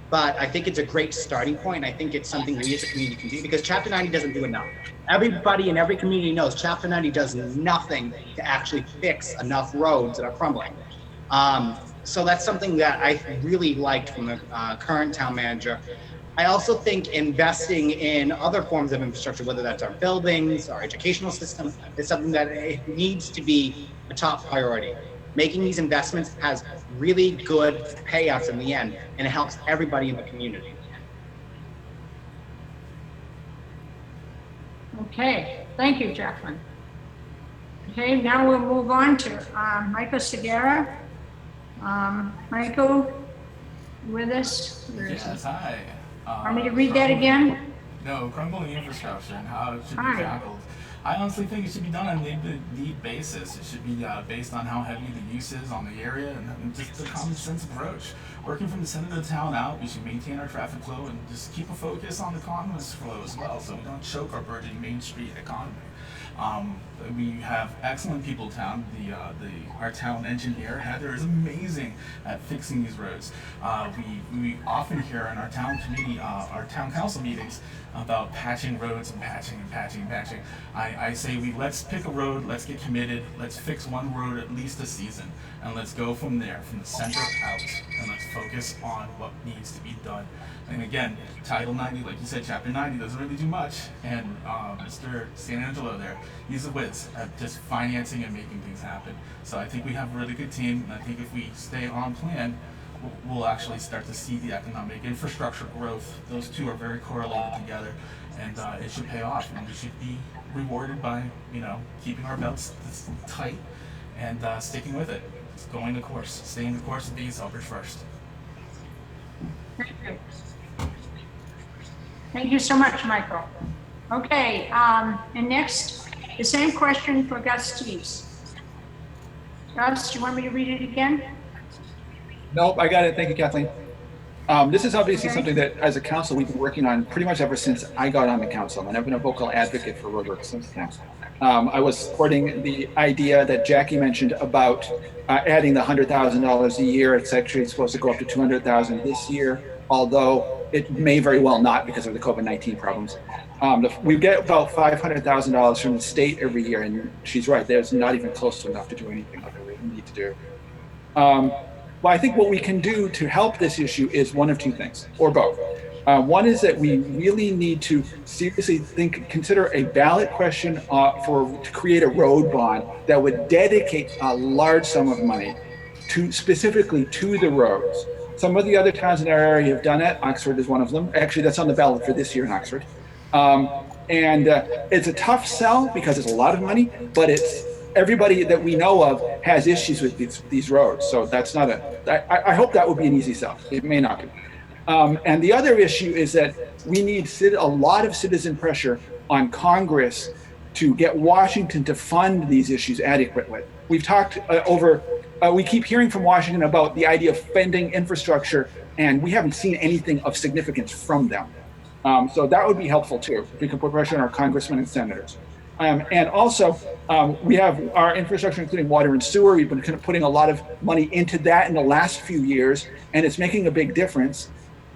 But I think it's a great starting point. I think it's something we as a community can do because Chapter 90 doesn't do enough. Everybody in every community knows Chapter 90 does nothing to actually fix enough roads that are crumbling. So that's something that I really liked from the current town manager. I also think investing in other forms of infrastructure, whether that's our buildings, our educational system, is something that it needs to be a top priority. Making these investments has really good payouts in the end, and it helps everybody in the community. Okay, thank you, Jacqueline. Okay, now we'll move on to Michael Segura. Michael, you with us? Yes, hi. Want me to read that again? No, crumbling infrastructure and how it should be Hi. tackled. I honestly think it should be done on a need basis. It should be based on how heavy the use is on the area and just a common sense approach. Working from the center of the town out, we should maintain our traffic flow and just keep a focus on the commerce flow as well, so we don't choke our burgeoning Main Street economy. We have excellent people in town. Our town engineer, Heather, is amazing at fixing these roads. We often hear in our town committee, our town council meetings about patching roads and patching. I say let's pick a road, let's get committed, let's fix one road at least a season, and let's go from there, from the center out, and let's focus on what needs to be done. And again, Title 90, like you said, Chapter 90 doesn't really do much, and Mr. San Angelo there, he's a whiz at just financing and making things happen. So I think we have a really good team, and I think if we stay on plan, we'll actually start to see the economic infrastructure growth. Those two are very correlated together, and it should pay off, and we should be rewarded by, keeping our belts tight and sticking with it. It's going the course, staying the course and being Southbridge first. Thank you so much, Michael. Okay, and next, the same question for Gus Steves. Gus, do you want me to read it again? Nope, I got it. Thank you, Kathleen. This is obviously something that, as a council, we've been working on pretty much ever since I got on the council, and I've been a vocal advocate for roadwork since then. I was supporting the idea that Jackie mentioned about adding the $100,000 a year. It's actually supposed to go up to $200,000 this year, although it may very well not because of the COVID-19 problems. We get about $500,000 from the state every year, and she's right, there's not even close to enough to do anything that we need to do. Well, I think what we can do to help this issue is one of two things, or both. One is that we really need to seriously consider a ballot question to create a road bond that would dedicate a large sum of money specifically to the roads. Some of the other towns in our area have done it. Oxford is one of them. Actually, that's on the ballot for this year in Oxford. And it's a tough sell because it's a lot of money, but everybody that we know of has issues with these roads. So that's not I hope that would be an easy sell. It may not be. And the other issue is that we need a lot of citizen pressure on Congress to get Washington to fund these issues adequately. We've talked we keep hearing from Washington about the idea of funding infrastructure, and we haven't seen anything of significance from them. So that would be helpful too. We can put pressure on our congressmen and senators. And also, we have our infrastructure, including water and sewer. We've been kind of putting a lot of money into that in the last few years, and it's making a big difference.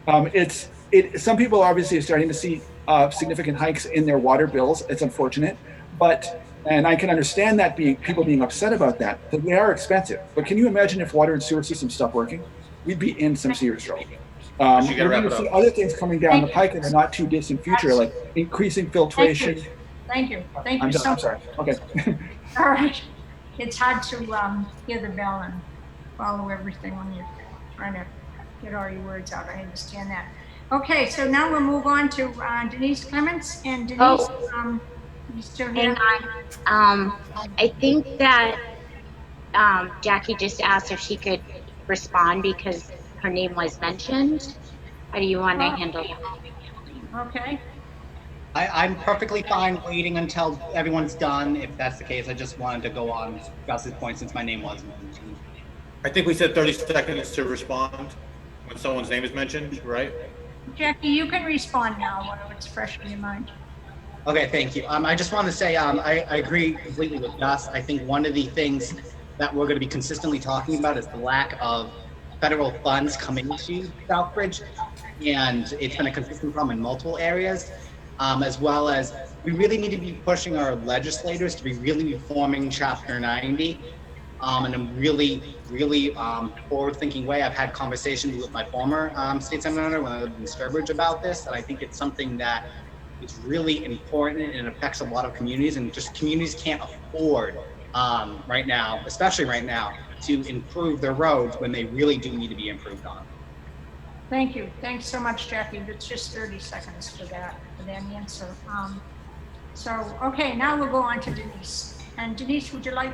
Some people obviously are starting to see significant hikes in their water bills. It's unfortunate, and I can understand that people being upset about that, because they are expensive. But can you imagine if water and sewer systems stopped working? We'd be in some serious trouble. We're going to see other things coming down the pike in the not too distant future, like increasing filtration. Thank you. Thank I'm you done. so I'm sorry. Okay. All right. It's hard to hear the bell and follow everything when you're trying to get all your words out. I understand that. Okay, so now we'll move on to Denise Clements. And Denise, you still here? Hang on. I think that Jackie just asked if she could respond because her name was mentioned. How do you want to handle that? Okay. I'm perfectly fine waiting until everyone's done. If that's the case, I just wanted to go on Gus's point since my name was mentioned. I think we said 30 seconds to respond when someone's name is mentioned, right? Jackie, you can respond now while it's fresh in your mind. Okay, thank you. I just want to say I agree completely with Gus. I think one of the things that we're going to be consistently talking about is the lack of federal funds coming to Southbridge, and it's been a consistent problem in multiple areas, as well as we really need to be pushing our legislators to be really reforming Chapter 90 in a really forward-thinking way. I've had conversations with my former state senator when I lived in Southbridge about this, and I think it's something that is really important and affects a lot of communities, and just communities can't afford right now, especially right now, to improve their roads when they really do need to be improved on. Thank you. Thanks so much, Jackie. It's just 30 seconds for that answer. Okay, now we'll go on to Denise. And Denise, would you like,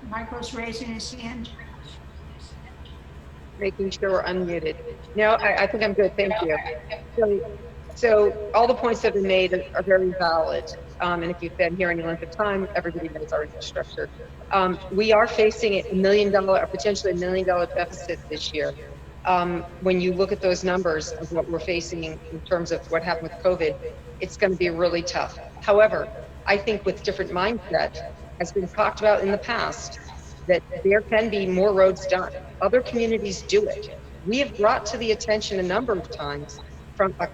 Michael's raising his hand. Making sure we're unmuted. No, I think I'm good. Thank you. So all the points that have been made are very valid. And if you've been here any length of time, everybody knows our infrastructure. We are facing potentially $1 million deficit this year. When you look at those numbers of what we're facing in terms of what happened with COVID, it's going to be really tough. However, I think with different mindset, has been talked about in the past, that there can be more roads done. Other communities do it. We have brought to the attention a number of times from a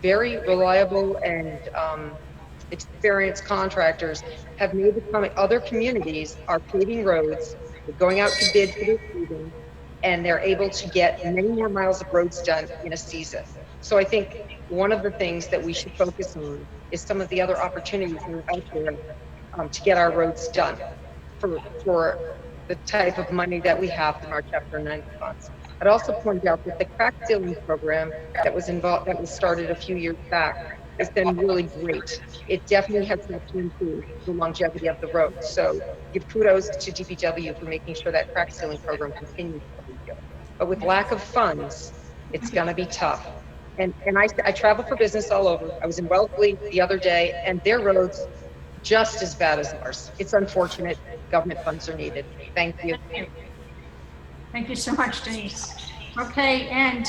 very reliable and experienced contractors have made the comment other communities are paving roads, they're going out to bid for their paving, and they're able to get many more miles of roads done in a season. So I think one of the things that we should focus on is some of the other opportunities that are out there to get our roads done for the type of money that we have from our Chapter 90 funds. I'd also point out that the crack sealing program that was started a few years back has been really great. It definitely has helped to improve the longevity of the road. So give kudos to DPW for making sure that crack sealing program continues every year. But with lack of funds, it's going to be tough. And I travel for business all over. I was in Wellesley the other day, and their roads just as bad as ours. It's unfortunate. Government funds are needed. Thank you. Thank you so much, Denise. Okay, and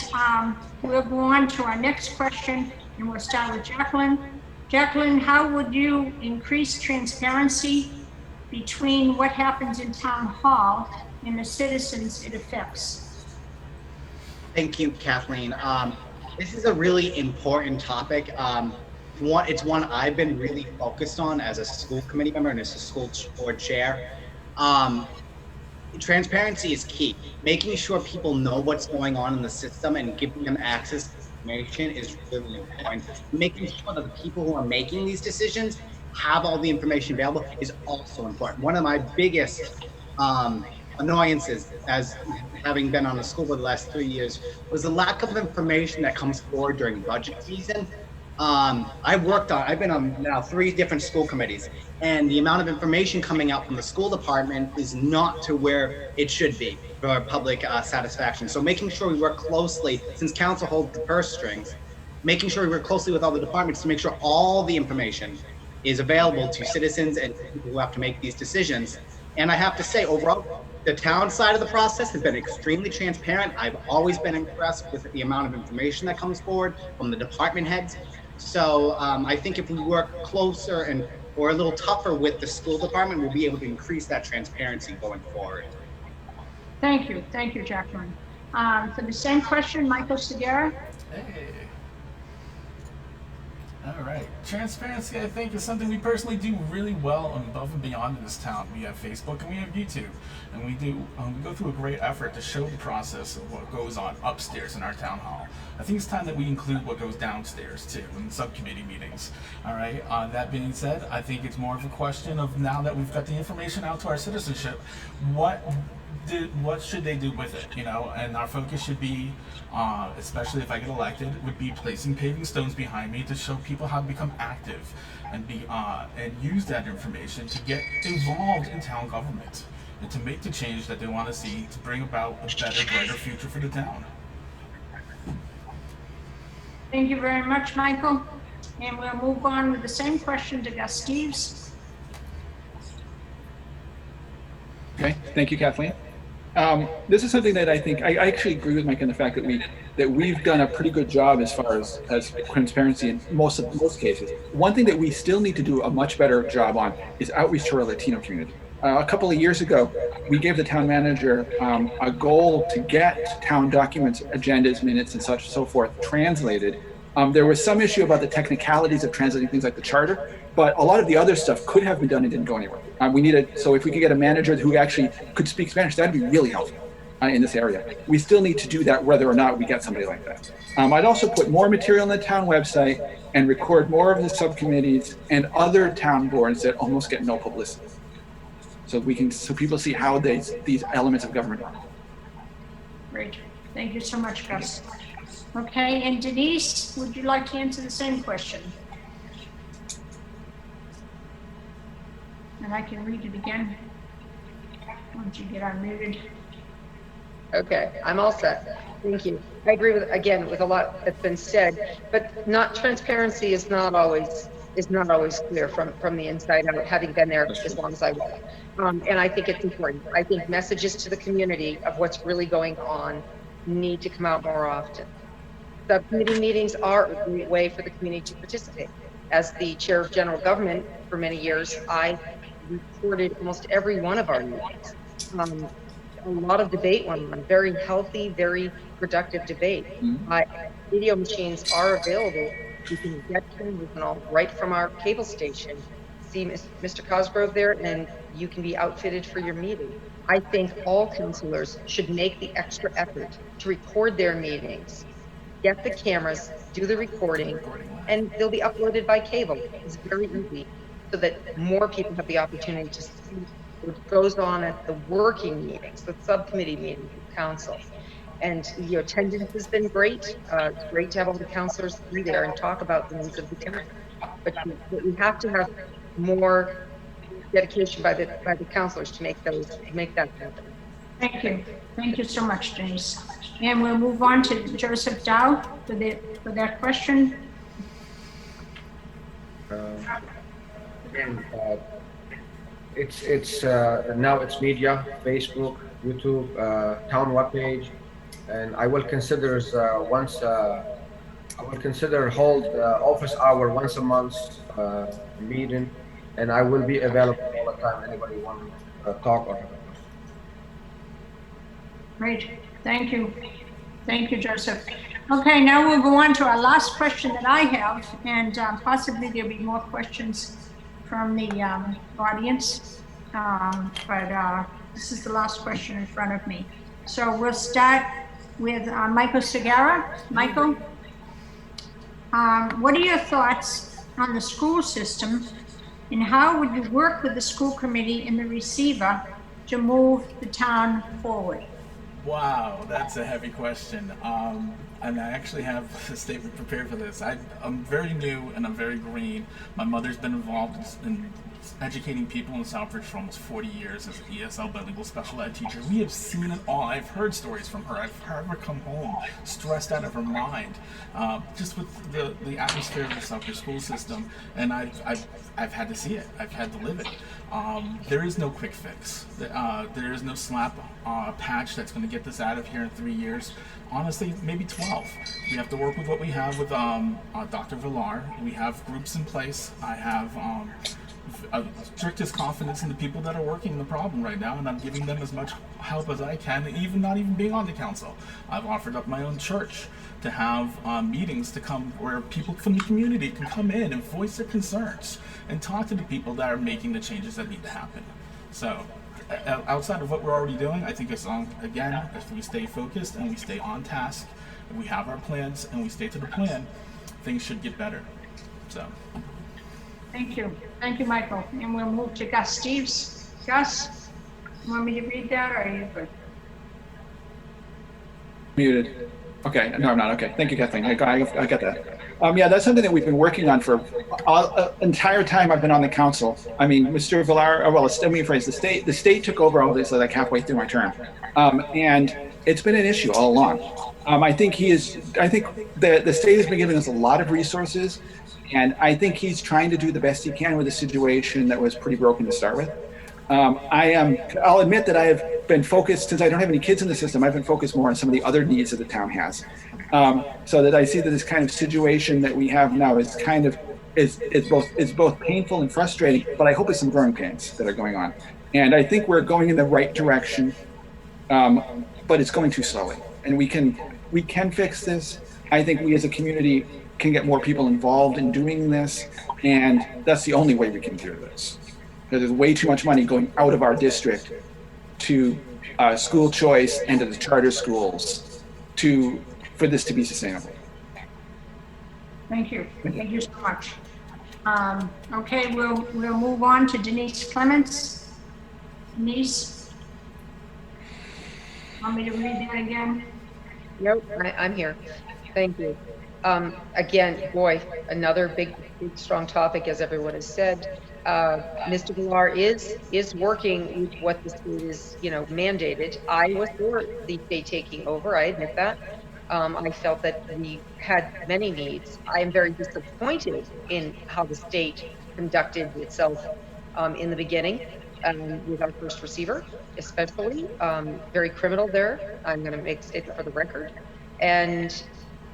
we'll go on to our next question, and we'll start with Jacqueline. Jacqueline, how would you increase transparency between what happens in town hall and the citizens it affects? Thank you, Kathleen. This is a really important topic. It's one I've been really focused on as a school committee member and as a school board chair. Transparency is key. Making sure people know what's going on in the system and giving them access to information is really important. Making sure that the people who are making these decisions have all the information available is also important. One of my biggest annoyances as having been on the school for the last 3 years was the lack of information that comes forward during budget season. I've been on now 3 different school committees, and the amount of information coming out from the school department is not to where it should be for public satisfaction. So making sure we work closely, since council holds the purse strings, making sure we work closely with all the departments to make sure all the information is available to citizens and people who have to make these decisions. And I have to say, overall, the town side of the process has been extremely transparent. I've always been impressed with the amount of information that comes forward from the department heads. So I think if we work closer or a little tougher with the school department, we'll be able to increase that transparency going forward. Thank you, Jacqueline. For the same question, Michael Segura. Hey. All right. Transparency, I think, is something we personally do really well above and beyond in this town. We have Facebook and we have YouTube, and we go through a great effort to show the process of what goes on upstairs in our town hall. I think it's time that we include what goes downstairs too in subcommittee meetings. All right. That being said, I think it's more of a question of now that we've got the information out to our citizenship, what should they do with it, and our focus should be, especially if I get elected, would be placing paving stones behind me to show people how to become active and and use that information to get involved in town government and to make the change that they want to see to bring about a better, brighter future for the town. Thank you very much, Michael. And we'll move on with the same question to Gus Steves. Okay, thank you, Kathleen. This is something that I think I actually agree with Mike in the fact that we've done a pretty good job as far as transparency in most cases. One thing that we still need to do a much better job on is outreach to our Latino community. A couple of years ago, we gave the town manager a goal to get town documents, agendas, minutes, and such and so forth translated. There was some issue about the technicalities of translating things like the charter, but a lot of the other stuff could have been done and didn't go anywhere. So if we could get a manager who actually could speak Spanish, that'd be really helpful in this area. We still need to do that whether or not we get somebody like that. I'd also put more material on the town website and record more of the subcommittees and other town boards that almost get no publicity. So people see how these elements of government are. Great. Thank you so much, Gus. Okay, and Denise, would you like to answer the same question? And I can read it again once you get unmuted. Okay, I'm all set. Thank you. I agree with a lot that's been said, but transparency is not always clear from the inside out, having been there as long as I was. And I think it's important. I think messages to the community of what's really going on need to come out more often. Subcommittee meetings are a great way for the community to participate. As the chair of general government for many years, I recorded almost every one of our meetings. A lot of debate went on, very healthy, very productive debate. Video machines are available. You can get cameras and all right from our cable station. See Mr. Cosgrove there, and you can be outfitted for your meeting. I think all councilors should make the extra effort to record their meetings, get the cameras, do the recording, and they'll be uploaded by cable. It's very easy, so that more people have the opportunity to see what goes on at the working meetings, the subcommittee meetings of council. And your attendance has been great. It's great to have all the councilors be there and talk about the needs of the town. But we have to have more dedication by the councilors to make that happen. Thank you so much, Denise. And we'll move on to Joseph Dow for that question. Again, it's now it's media, Facebook, YouTube, town webpage, and I will consider hold office hour once a month meeting, and I will be available all the time. Anybody want to talk or have a question? Great, thank you, Joseph. Okay, now we'll go on to our last question that I have, and possibly there'll be more questions from the audience, but this is the last question in front of me. So we'll start with Michael Segarra. Michael, what are your thoughts on the school system, and how would you work with the school committee and the receiver to move the town forward? Wow, that's a heavy question. And I actually have a statement prepared for this. I'm very new and I'm very green. My mother's been involved in educating people in Southbridge for almost 40 years as an ESL bilingual special ed teacher. We have seen it all. I've heard stories from her. I've heard her come home stressed out of her mind, just with the atmosphere of the Southbridge school system. And I've had to see it. I've had to live it. There is no quick fix. There is no slap patch that's going to get this out of here in 3 years. Honestly, maybe 12. We have to work with what we have with Dr. Villar. We have groups in place. I have strictest confidence in the people that are working the problem right now, and I'm giving them as much help as I can, even not even being on the council. I've offered up my own church to have meetings to come where people from the community can come in and voice their concerns and talk to the people that are making the changes that need to happen. So outside of what we're already doing, I think again, if we stay focused and we stay on task, and we have our plans and we stay to the plan, things should get better. So. Thank you, Michael. And we'll move to Gus Steves. Gus, you want me to read that, or are you good? Muted. Okay, no, I'm not. Okay, thank you, Kathleen. I got that. Yeah, that's something that we've been working on for entire time I've been on the council. I mean, Mr. Villar, well, let me rephrase, the state took over all this like halfway through my term. And it's been an issue all along. I think the state has been giving us a lot of resources, and I think he's trying to do the best he can with a situation that was pretty broken to start with. I'll admit that I have been focused, since I don't have any kids in the system, I've been focused more on some of the other needs that the town has. So that I see that this kind of situation that we have now is kind of, is both painful and frustrating, but I hope it's some growing pains that are going on. And I think we're going in the right direction, but it's going too slowly. And we can fix this. I think we as a community can get more people involved in doing this, and that's the only way we can do this. Because there's way too much money going out of our district to school choice and to the charter schools for this to be sustainable. Thank you. Thank you so much. Okay, we'll move on to Denise Clements. Denise, want me to read that again? Nope, I'm here. Thank you. Again, boy, another big, strong topic, as everyone has said. Mr. Villar is working with what the state is, mandated. I was for the state taking over. I admit that. I felt that we had many needs. I am very disappointed in how the state conducted itself in the beginning with our first receiver, especially very criminal there. I'm going to make a statement for the record. And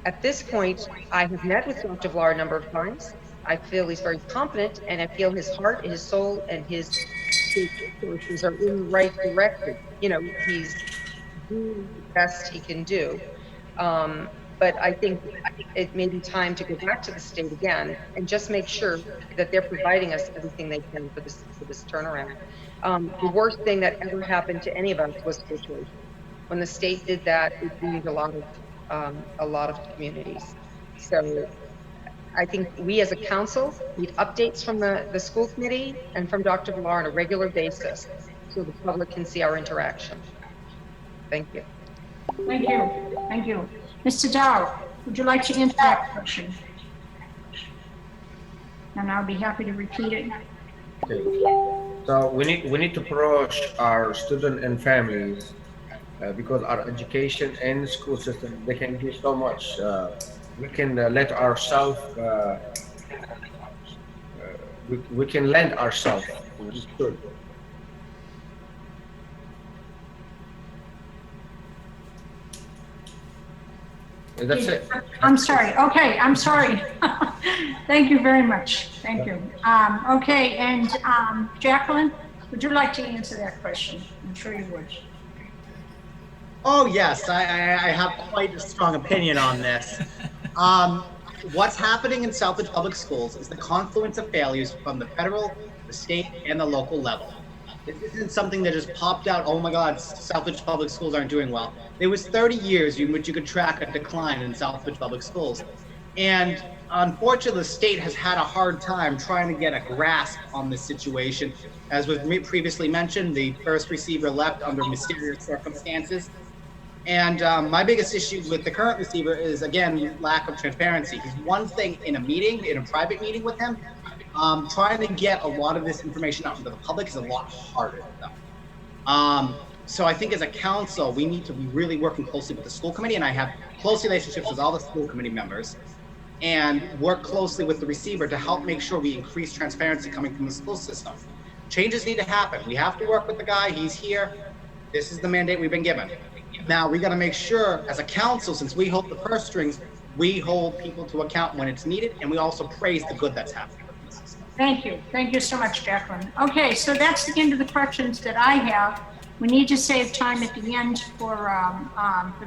at this point, I have met with Dr. Villar a number of times. I feel he's very competent, and I feel his heart, his soul, and his resources are in the right direction. He's doing the best he can do. But I think it may be time to go back to the state again and just make sure that they're providing us everything they can for this turnaround. The worst thing that ever happened to any of us was school choice. When the state did that, it doomed a lot of communities. So I think we as a council need updates from the school committee and from Dr. Villar on a regular basis so the public can see our interaction. Thank you. Thank you. Thank you. Mr. Dow, would you like to answer that question? And I'll be happy to repeat it. Okay. So we need to approach our students and families because our education and school system, they can do so much. We can let ourselves, we can lend ourselves. We should. That's it. I'm sorry. Okay, I'm sorry. Thank you very much. Thank you. Okay, and Jacqueline, would you like to answer that question? I'm sure you would. Oh, yes, I have quite a strong opinion on this. What's happening in Southbridge Public Schools is the confluence of failures from the federal, the state, and the local level. This isn't something that just popped out, oh my God, Southbridge Public Schools aren't doing well. There was 30 years in which you could track a decline in Southbridge Public Schools. And unfortunately, the state has had a hard time trying to get a grasp on this situation. As was previously mentioned, the first receiver left under mysterious circumstances. And my biggest issue with the current receiver is, again, lack of transparency. Because one thing in a meeting, in a private meeting with him, trying to get a lot of this information out into the public is a lot harder, though. So I think as a council, we need to be really working closely with the school committee, and I have close relationships with all the school committee members, and work closely with the receiver to help make sure we increase transparency coming from the school system. Changes need to happen. We have to work with the guy. He's here. This is the mandate we've been given. Now, we got to make sure as a council, since we hold the purse strings, we hold people to account when it's needed, and we also praise the good that's happening with the system. Thank you. Thank you so much, Jacqueline. Okay, so that's the end of the questions that I have. We need to save time at the end for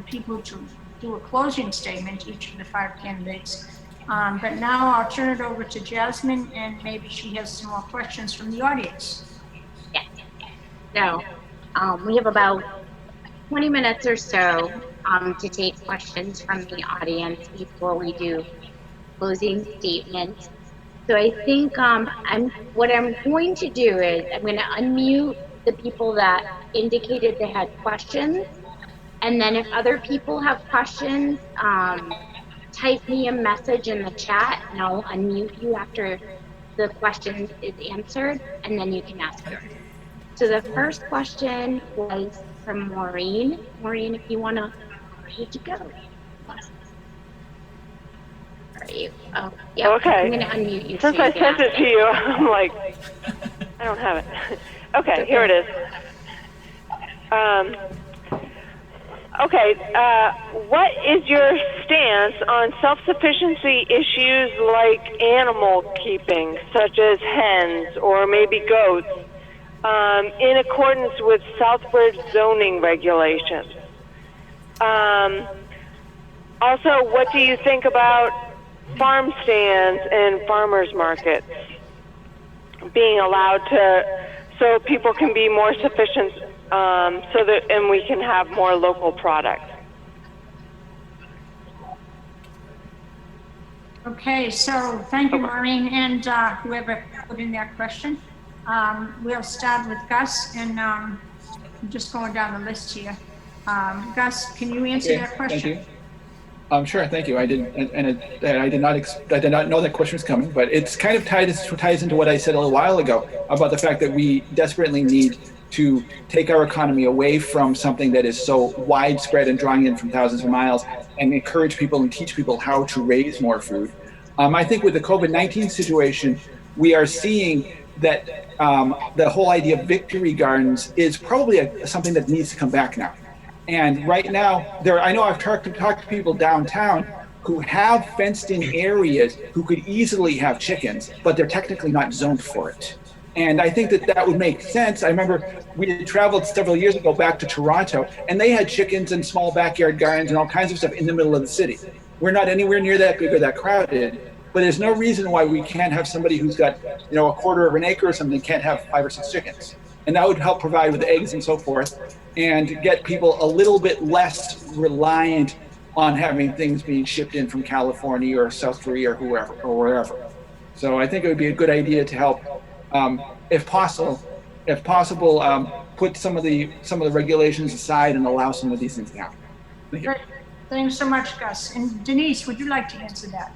people to do a closing statement, each of the 5 candidates. But now I'll turn it over to Jasmine, and maybe she has some more questions from the audience. Yes. So we have about 20 minutes or so to take questions from the audience before we do closing statements. So I think what I'm going to do is I'm going to unmute the people that indicated they had questions, and then if other people have questions, type me a message in the chat, and I'll unmute you after the question is answered, and then you can ask yours. So the first question was from Maureen. Maureen, if you want to, where'd you go? Are you? Oh, yeah. Okay. I'm going to unmute you. Since so I you can sent ask it to you, I'm like, I don't have it. Okay, here it is. Okay, what is your stance on self-sufficiency issues like animal keeping, such as hens or maybe goats, in accordance with Southbridge zoning regulations? Also, what do you think about farm stands and farmers markets being allowed to, so people can be more sufficient, and we can have more local products? Okay, so thank you, Maureen, and whoever put in that question. We'll start with Gus, and I'm just going down the list here. Gus, can you answer that question? Thank you. Sure, thank you. I did, and I did not know that question was coming, but it's kind of ties into what I said a little while ago about the fact that we desperately need to take our economy away from something that is so widespread and drawing in from thousands of miles, and encourage people and teach people how to raise more food. I think with the COVID-19 situation, we are seeing that the whole idea of victory gardens is probably something that needs to come back now. And right now, I know I've talked to people downtown who have fenced in areas who could easily have chickens, but they're technically not zoned for it. And I think that would make sense. I remember we had traveled several years ago back to Toronto, and they had chickens and small backyard gardens and all kinds of stuff in the middle of the city. We're not anywhere near that big or that crowded, but there's no reason why we can't have somebody who's got, a quarter of an acre or something can't have 5 or 6 chickens. And that would help provide with eggs and so forth, and get people a little bit less reliant on having things being shipped in from California or South Korea or wherever. So I think it would be a good idea to help, if possible, put some of the regulations aside and allow some of these things to happen. Thank you. Great. Thanks so much, Gus. And Denise, would you like to answer that?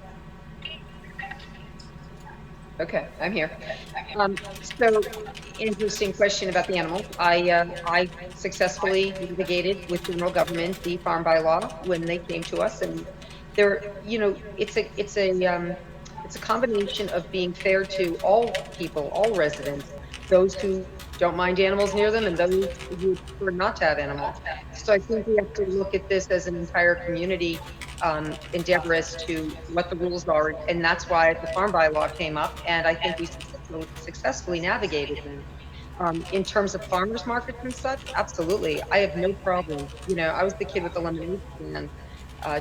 Okay, I'm here. So, interesting question about the animals. I successfully navigated with general government the farm bylaw when they came to us, and it's a combination of being fair to all people, all residents, those who don't mind animals near them and those who prefer not to have animals. So I think we have to look at this as an entire community endeavor as to what the rules are, and that's why the farm bylaw came up, and I think we successfully navigated them. In terms of farmers markets and such, absolutely, I have no problem. I was the kid with the lemonade stand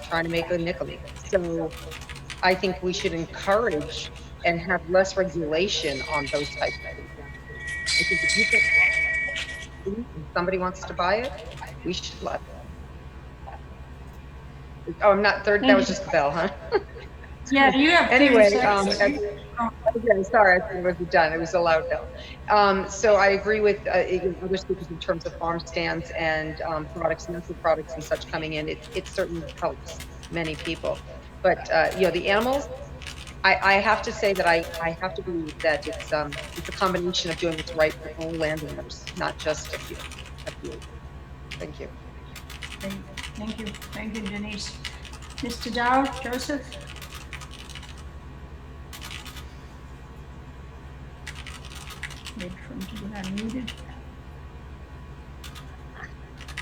trying to make a nickel. So I think we should encourage and have less regulation on those types of things. I think if you get somebody wants to buy it, we should let. Oh, I'm not third. That was just the bell, huh? Yeah, you have. Anyway, okay, sorry, I was done. It was a loud bell. So I agree with other speakers in terms of farm stands and products, natural products, and such coming in. It certainly helps many people. But the animals, I have to say that I have to believe that it's a combination of doing what's right for all landowners, not just a few. Thank you. Thank you. Thank you, Denise. Mr. Dow, Joseph? Wait for him to get unmuted.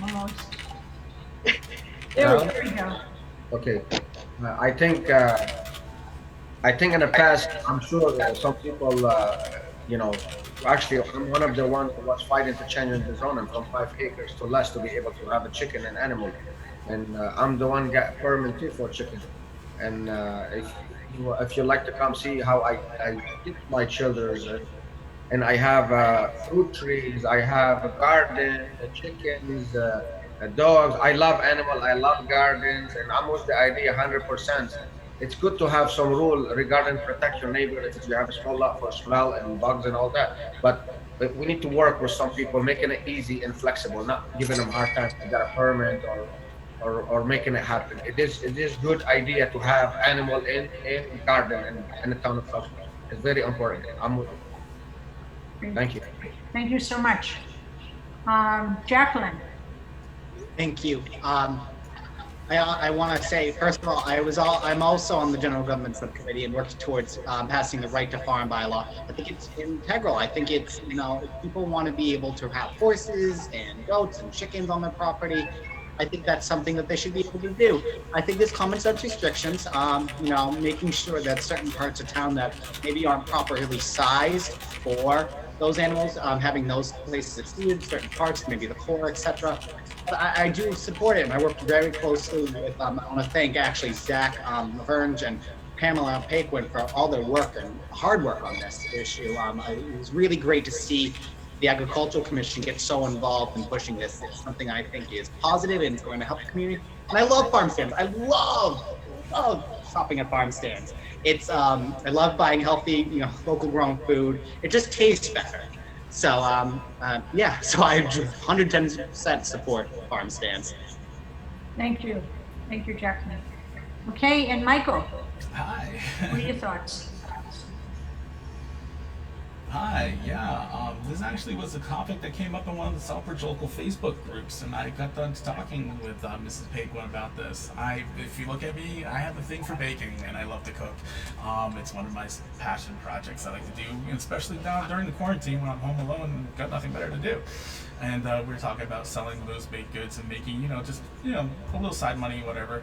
Almost. There we go. Okay. I think I think in the past, I'm sure some people, actually, I'm one of the one who was fighting to change the zoning from 5 acres to less to be able to have a chicken and animal. And I'm the one got permit too for chicken. And if you like to come see how I teach my children, and I have fruit trees, I have a garden, chickens, dogs. I love animal, I love gardens, and I'm with the idea 100%. It's good to have some rule regarding protect your neighbor if you have a small lot for smell and bugs and all that. But we need to work with some people, making it easy and flexible, not giving them hard time to get a permit or making it happen. It is good idea to have animal in garden in the town of Southbridge. It's very important. I'm with you. Thank you. Thank you so much. Jacqueline. Thank you. I want to say, first of all, I'm also on the general government subcommittee and working towards passing the right to farm bylaw. I think it's integral. I think it's, if people want to be able to have horses and goats and chickens on their property, I think that's something that they should be able to do. I think there's common sense restrictions, making sure that certain parts of town that maybe aren't properly sized for those animals, having those places excluded, certain parts, maybe the core, etc. I do support it, and I work very closely with. I want to thank actually Zach Lavergne and Pamela Paquin for all their work and hard work on this issue. It was really great to see the Agricultural Commission get so involved in pushing this. It's something I think is positive and it's going to help the community. And I love farm stands. I love shopping at farm stands. It's I love buying healthy, local grown food. It just tastes better. So yeah, so I 110% support farm stands. Thank you, Jacqueline. Okay, and Michael. Hi. What are your thoughts? Hi, yeah. This actually was a topic that came up in one of the Southbridge local Facebook groups, and I got done talking with Mrs. Paquin about this. If you look at me, I have a thing for baking, and I love to cook. It's one of my passion projects I like to do, especially now during the quarantine when I'm home alone and got nothing better to do. And we were talking about selling those baked goods and making, just a little side money, whatever.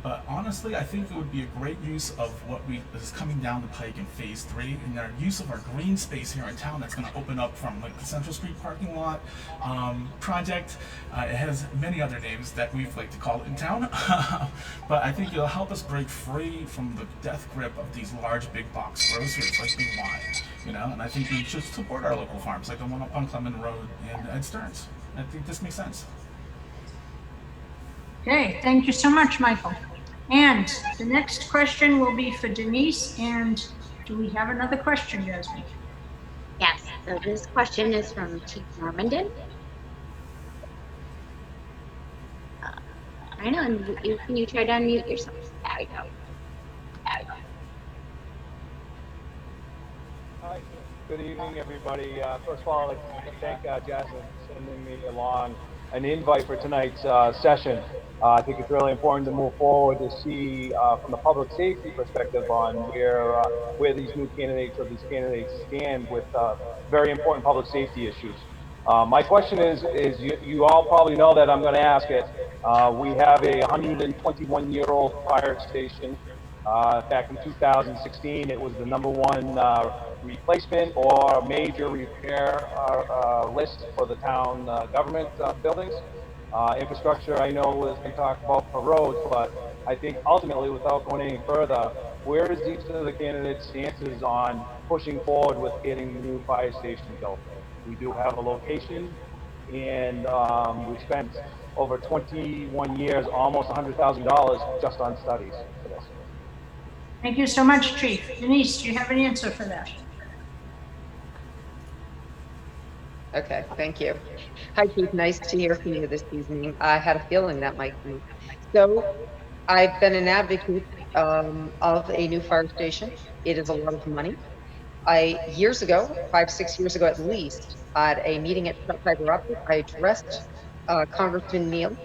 But honestly, I think it would be a great use of what is coming down the pike in Phase 3, and our use of our green space here in town that's going to open up from like the Central Street parking lot project. It has many other names that we've like to call it in town, but I think it'll help us break free from the death grip of these large big box grocers like Big Y. And I think we should support our local farms, like the one up on Clement Road and Ed Stearns. I think this makes sense. Okay, thank you so much, Michael. And the next question will be for Denise. And do we have another question, Jasmine? Yes, so this question is from Chief Normandin. I know, and can you try to unmute yourself? There we go. Hi, good evening, everybody. First of all, I'd like to thank Jasmine for sending me along an invite for tonight's session. I think it's really important to move forward to see from the public safety perspective on where these new candidates or these candidates stand with very important public safety issues. My question is you all probably know that I'm going to ask it. We have a 121-year-old fire station. Back in 2016, it was the #1 replacement or major repair list for the town government buildings. Infrastructure, I know, has been talked about for roads, but I think ultimately, without going any further, where is each of the candidates' stances on pushing forward with getting the new fire station built? We do have a location, and we spent over 21 years, almost $100,000 just on studies for this. Thank you so much, Chief. Denise, do you have an answer for that? Okay, thank you. Hi, Keith. Nice to hear from you this evening. I had a feeling that might come. So, I've been an advocate of a new fire station. It is a lot of money. Years ago, 5-6 years ago at least, at a meeting at Fiber Optic, I addressed Congressman Neal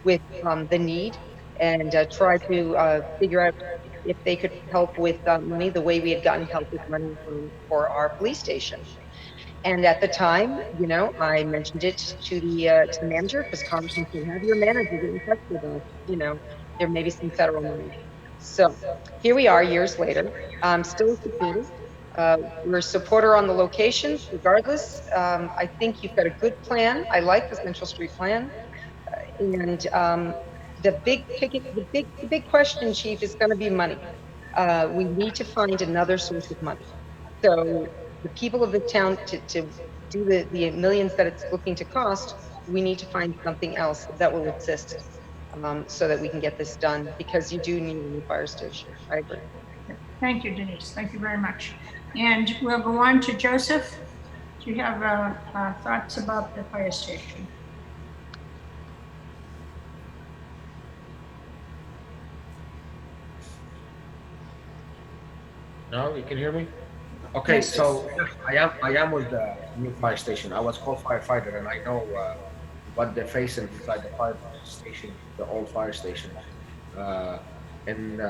with the need and tried to figure out if they could help with money the way we had gotten help with money for our police station. And at the time, I mentioned it to the manager because Congressman said, have your manager get in touch with us. There may be some federal money. So here we are years later. I'm still a supporter. We're a supporter on the location regardless. I think you've got a good plan. I like the Central Street plan. And the big question, Chief, is going to be money. We need to find another source of money. So the people of the town to do the millions that it's looking to cost, we need to find something else that will assist, so that we can get this done, because you do need a new fire station. I agree. Thank you, Denise. Thank you very much. And we'll go on to Joseph. Do you have thoughts about the fire station? No, you can hear me? Okay, Yes. so yes, I am with the new fire station. I was called firefighter, and I know what they're facing inside the fire station, the old fire station. Uh, and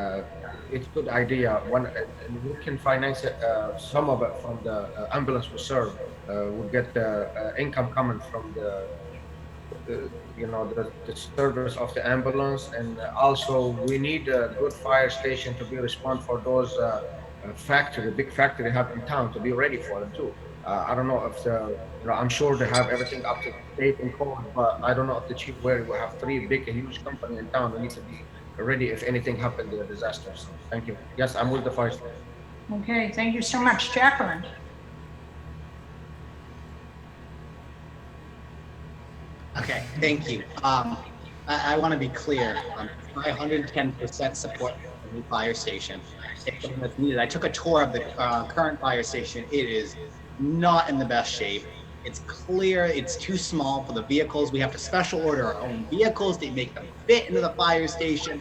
it's a good idea. And we can finance it, some of it from the ambulance reserve. We'll get the income coming from the service of the ambulance, and also we need a good fire station to be respond for those big factory have in town, to be ready for them too. I don't know if I'm sure they have everything up to date and code, but I don't know if the chief where we have three big huge company in town. We need to be ready if anything happened to a disaster. So thank you. Yes, I'm with the fire station. Okay, thank you so much. Jacqueline? Okay, thank you. I want to be clear. I 110% support the new fire station. It's something that's needed. I took a tour of the current fire station. It is not in the best shape. It's clear it's too small for the vehicles. We have to special order our own vehicles to make them fit into the fire station.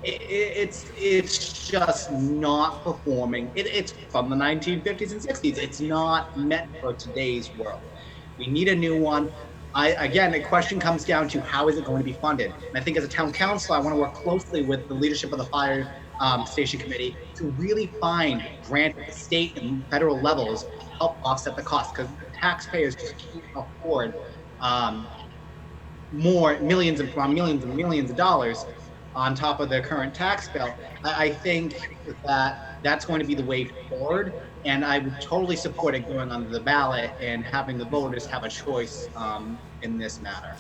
It's just not performing. It's from the 1950s and 60s. It's not meant for today's world. We need a new one. Again, the question comes down to how is it going to be funded? And I think as a town council, I want to work closely with the leadership of the fire station committee to really find grants at the state and federal levels to help offset the cost, because the taxpayers just can't afford more millions and millions of dollars on top of their current tax bill. I think that that's going to be the way forward. And I would totally support it going on the ballot and having the voters have a choice in this matter.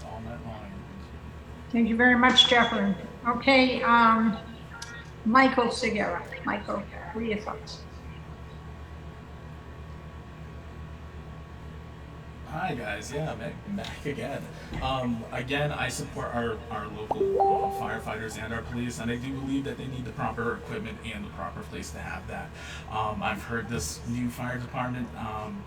Thank you very much, Jacqueline. Okay, Michael Segura. Michael, what are your thoughts? Hi guys, yeah, I'm back again. Again, I support our local firefighters and our police, and I do believe that they need the proper equipment and the proper place to have that. I've heard this new fire department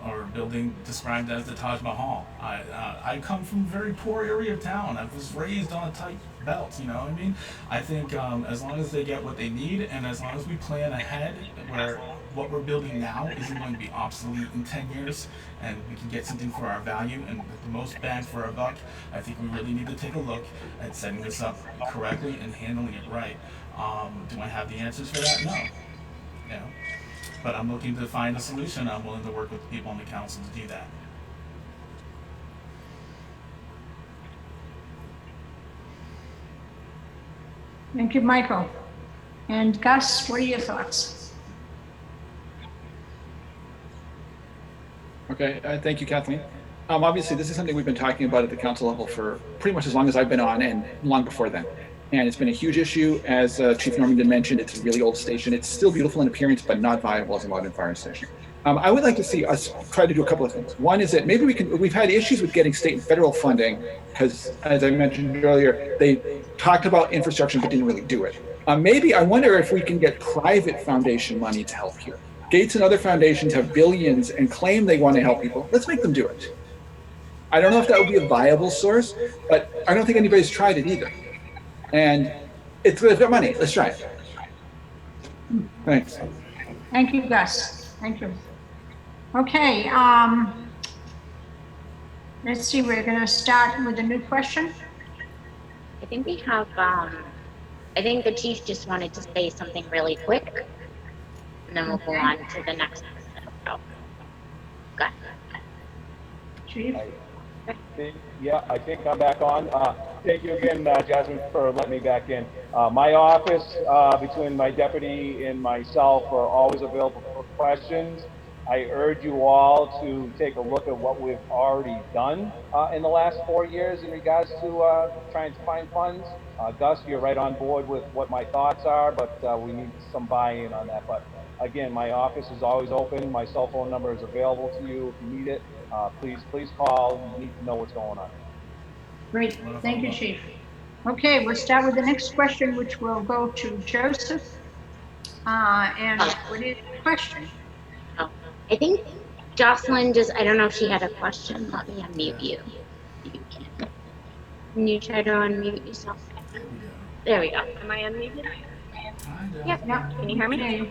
or building described as the Taj Mahal. I come from a very poor area of town. I was raised on a tight belt, you know what I mean? I think as long as they get what they need, and as long as we plan ahead where what we're building now isn't going to be obsolete in 10 years, and we can get something for our value and with the most bang for our buck, I think we really need to take a look at setting this up correctly and handling it right. Do I have the answers for that? No. You know? But I'm looking to find a solution. I'm willing to work with the people on the council to do that. Thank you, Michael. And Gus, what are your thoughts? Okay, thank you, Kathleen. Obviously, this is something we've been talking about at the council level for pretty much as long as I've been on, and long before then. And it's been a huge issue. As Chief Normandin mentioned, it's a really old station. It's still beautiful in appearance, but not viable as a modern fire station. I would like to see us try to do a couple of things. One is that maybe we've had issues with getting state and federal funding because, as I mentioned earlier, they talked about infrastructure but didn't really do it. Maybe I wonder if we can get private foundation money to help here. Gates and other foundations have billions and claim they want to help people. Let's make them do it. I don't know if that would be a viable source, but I don't think anybody's tried it either. And they've got money. Let's try it. Thanks. Thank you, Gus. Thank you. Okay, let's see, we're going to start with a new question. I think we have, I think the chief just wanted to say something really quick, and then we'll go on to the next person. So, go ahead. Chief? Yeah, I think I'm back on. Thank you again, Jasmine, for letting me back in. My office, between my deputy and myself, are always available for questions. I urge you all to take a look at what we've already done in the last 4 years in regards to trying to find funds. Gus, you're right on board with what my thoughts are, but we need some buy-in on that. But again, my office is always open. My cell phone number is available to you if you need it. Please call. You need to know what's going on. Great, thank you, Chief. Okay, we'll start with the next question, which will go to Joseph. And what is the question? Oh, I think Jocelyn just, I don't know if she had a question. Let me unmute you. You can. Can you try to unmute yourself? There we go. Am I unmuted? Yep. Can you hear me?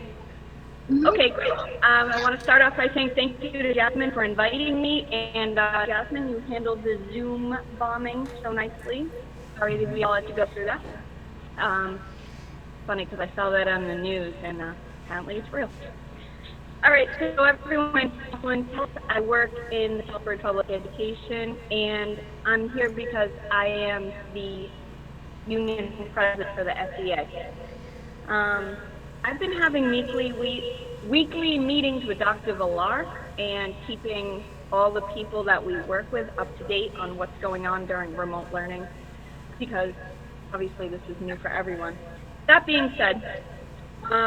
Mhm. Okay, great. I want to start off by saying thank you to Jasmine for inviting me. And Jasmine, you handled the Zoom bombing so nicely. Sorry that we all had to go through that. Funny because I saw that on the news and apparently it's real. All right, so everyone, my name is I work in the Southbridge Public Education, and I'm here because I am the union president for the SEA. I've been having weekly meetings with Dr. Villar and keeping all the people that we work with up to date on what's going on during remote learning, because obviously this is new for everyone. That being said,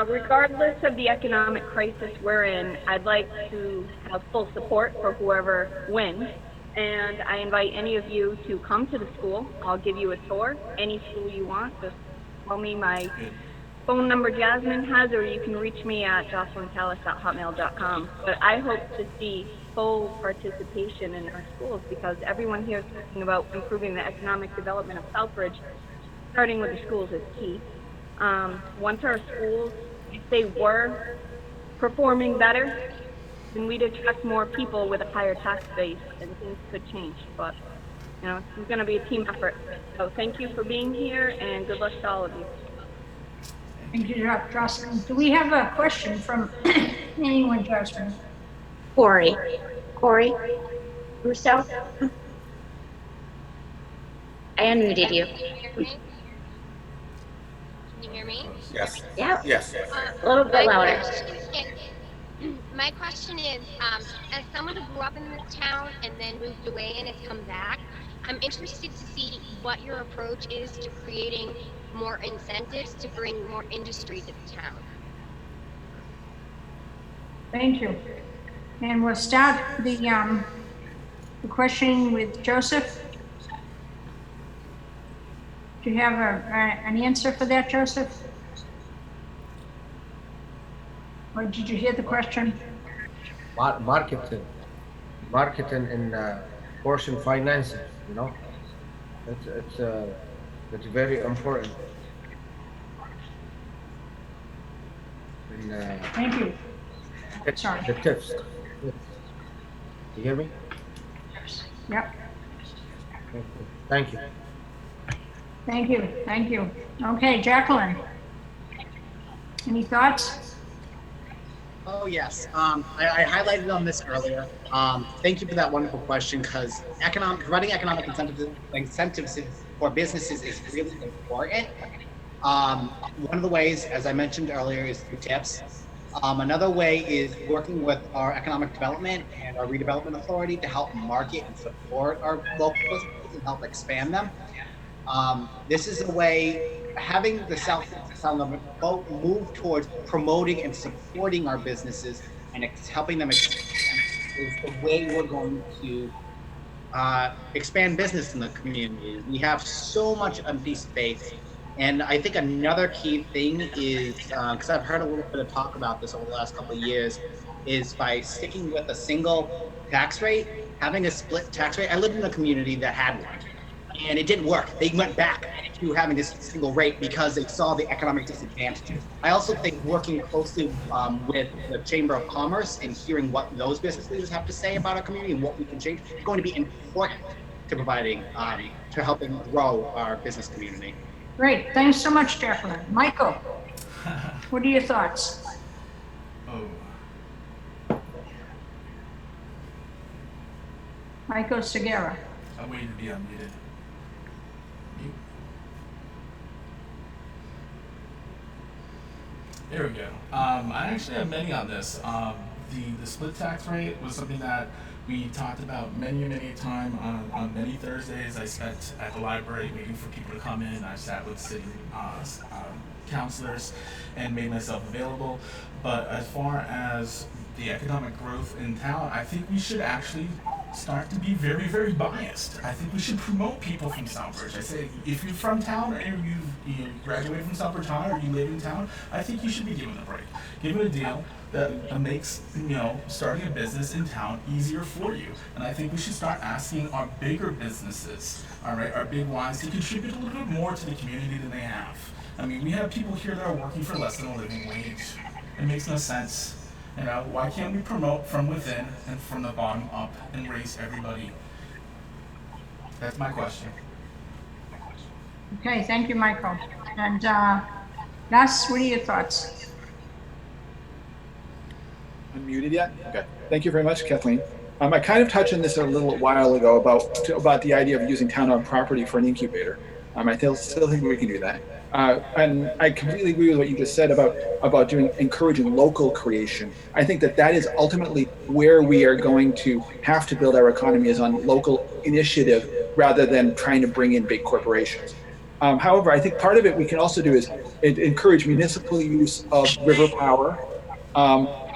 regardless of the economic crisis we're in, I'd like to have full support for whoever wins. And I invite any of you to come to the school. I'll give you a tour, any school you want. Just tell me my phone number Jasmine has, or you can reach me at jocelyntallis@hotmail.com. But I hope to see full participation in our schools, because everyone here is talking about improving the economic development of Southbridge. Starting with the schools is key. Once our schools, if they were performing better, then we'd attract more people with a higher tax base and things could change. But, you know, it's going to be a team effort. So thank you for being here and good luck to all of you. Thank you, Jocelyn. Do we have a question from anyone, Jocelyn? Corey Russo. I unmuted you. Can you hear me? Yes. Yeah. Yes. A little bit louder. My question is, as someone who grew up in this town and then moved away and has come back, I'm interested to see what your approach is to creating more incentives to bring more industry to the town. Thank you. And we'll start the questioning with Joseph. Do you have an answer for that, Joseph? Or did you hear the question? Marketing and portion financing, you know, it's very important. And, thank you. Sorry. The tips. You hear me? Yep. Thank you. Thank you. Thank you. Okay, Jacqueline. Any thoughts? Oh, yes. I highlighted on this earlier. Thank you for that wonderful question, because providing economic incentives for businesses is really important. One of the ways, as I mentioned earlier, is through tips. Another way is working with our economic development and our redevelopment authority to help market and support our local businesses and help expand them. This is a way, having the South Town government move towards promoting and supporting our businesses and helping them expand is the way we're going to expand business in the community. We have so much empty space. And I think another key thing is, because I've heard a little bit of talk about this over the last couple of years, is by sticking with a single tax rate, having a split tax rate. I lived in a community that had one, and it didn't work. They went back to having this single rate because they saw the economic disadvantages. I also think working closely with the Chamber of Commerce and hearing what those business leaders have to say about our community and what we can change is going to be important to providing, to helping grow our business community. Great. Thanks so much, Jacqueline. Michael, what are your thoughts? Michael Segura. I'm waiting to be unmuted. There we go. I actually have many on this. The split tax rate was something that we talked about many a time on many Thursdays. I spent at the library waiting for people to come in. I sat with city counselors and made myself available. But as far as the economic growth in town, I think we should actually start to be very biased. I think we should promote people from Southbridge. I say, if you're from town or you graduated from Southbridge High or you live in town, I think you should be given a break. Given a deal that makes starting a business in town easier for you. And I think we should start asking our bigger businesses, all right, our big ones, to contribute a little bit more to the community than they have. I mean, we have people here that are working for less than a living wage. It makes no sense. Why can't we promote from within and from the bottom up and raise everybody? That's my question. Okay, thank you, Michael. And Gus, what are your thoughts? Unmuted yet? Okay. Thank you very much, Kathleen. I kind of touched on this a little while ago about the idea of using town-owned property for an incubator. I still think we can do that. And I completely agree with what you just said about encouraging local creation. I think that is ultimately where we are going to have to build our economy, is on local initiative rather than trying to bring in big corporations. However, I think part of it we can also do is encourage municipal use of river power,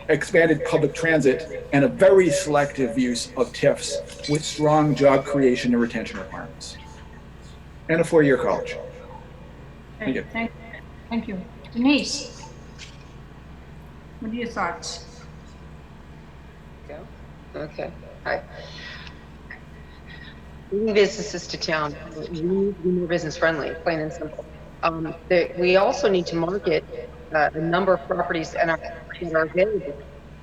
expanded public transit, and a very selective use of TIFs with strong job creation and retention requirements. And a 4-year college. Thank you. Thank you. Denise, what are your thoughts? Okay. Hi. Bringing businesses to town, we need to be more business friendly, plain and simple. We also need to market a number of properties that are available.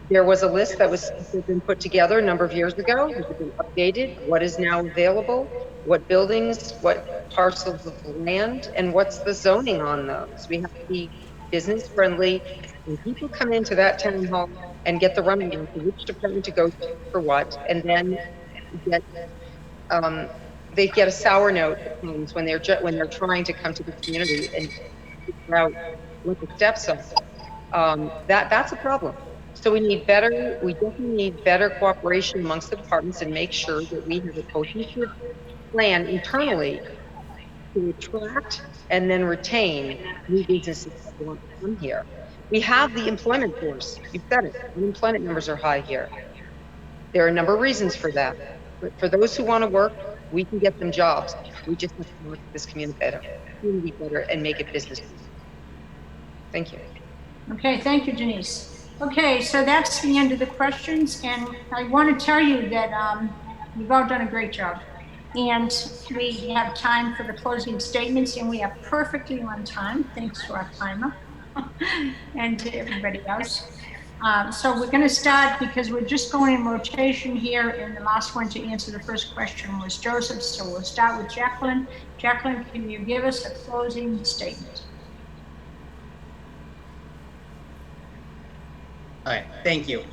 There was a list that had been put together a number of years ago. Has it been updated? What is now available? What buildings? What parcels of land? And what's the zoning on those? We have to be business friendly. When people come into that town hall and get the rundown for which department to go to for what, and then get they get a sour note at times when they're trying to come to the community and figure out what the steps are. That's a problem. So we definitely need better cooperation amongst the departments and make sure that we have a cohesive plan internally to attract and then retain new businesses that want to come here. We have the employment force. You've said it. Unemployment numbers are high here. There are a number of reasons for that. But for those who want to work, we can get them jobs. We just have to market this community better and make it business. Thank you. Okay, thank you, Denise. Okay, so that's the end of the questions, and I want to tell you that you've all done a great job. And we have time for the closing statements, and we are perfectly on time, thanks to our timer and to everybody else. So we're going to start because we're just going in rotation here, and the last one to answer the first question was Joseph. So we'll start with Jacqueline. Jacqueline, can you give us a closing statement? All right, thank you.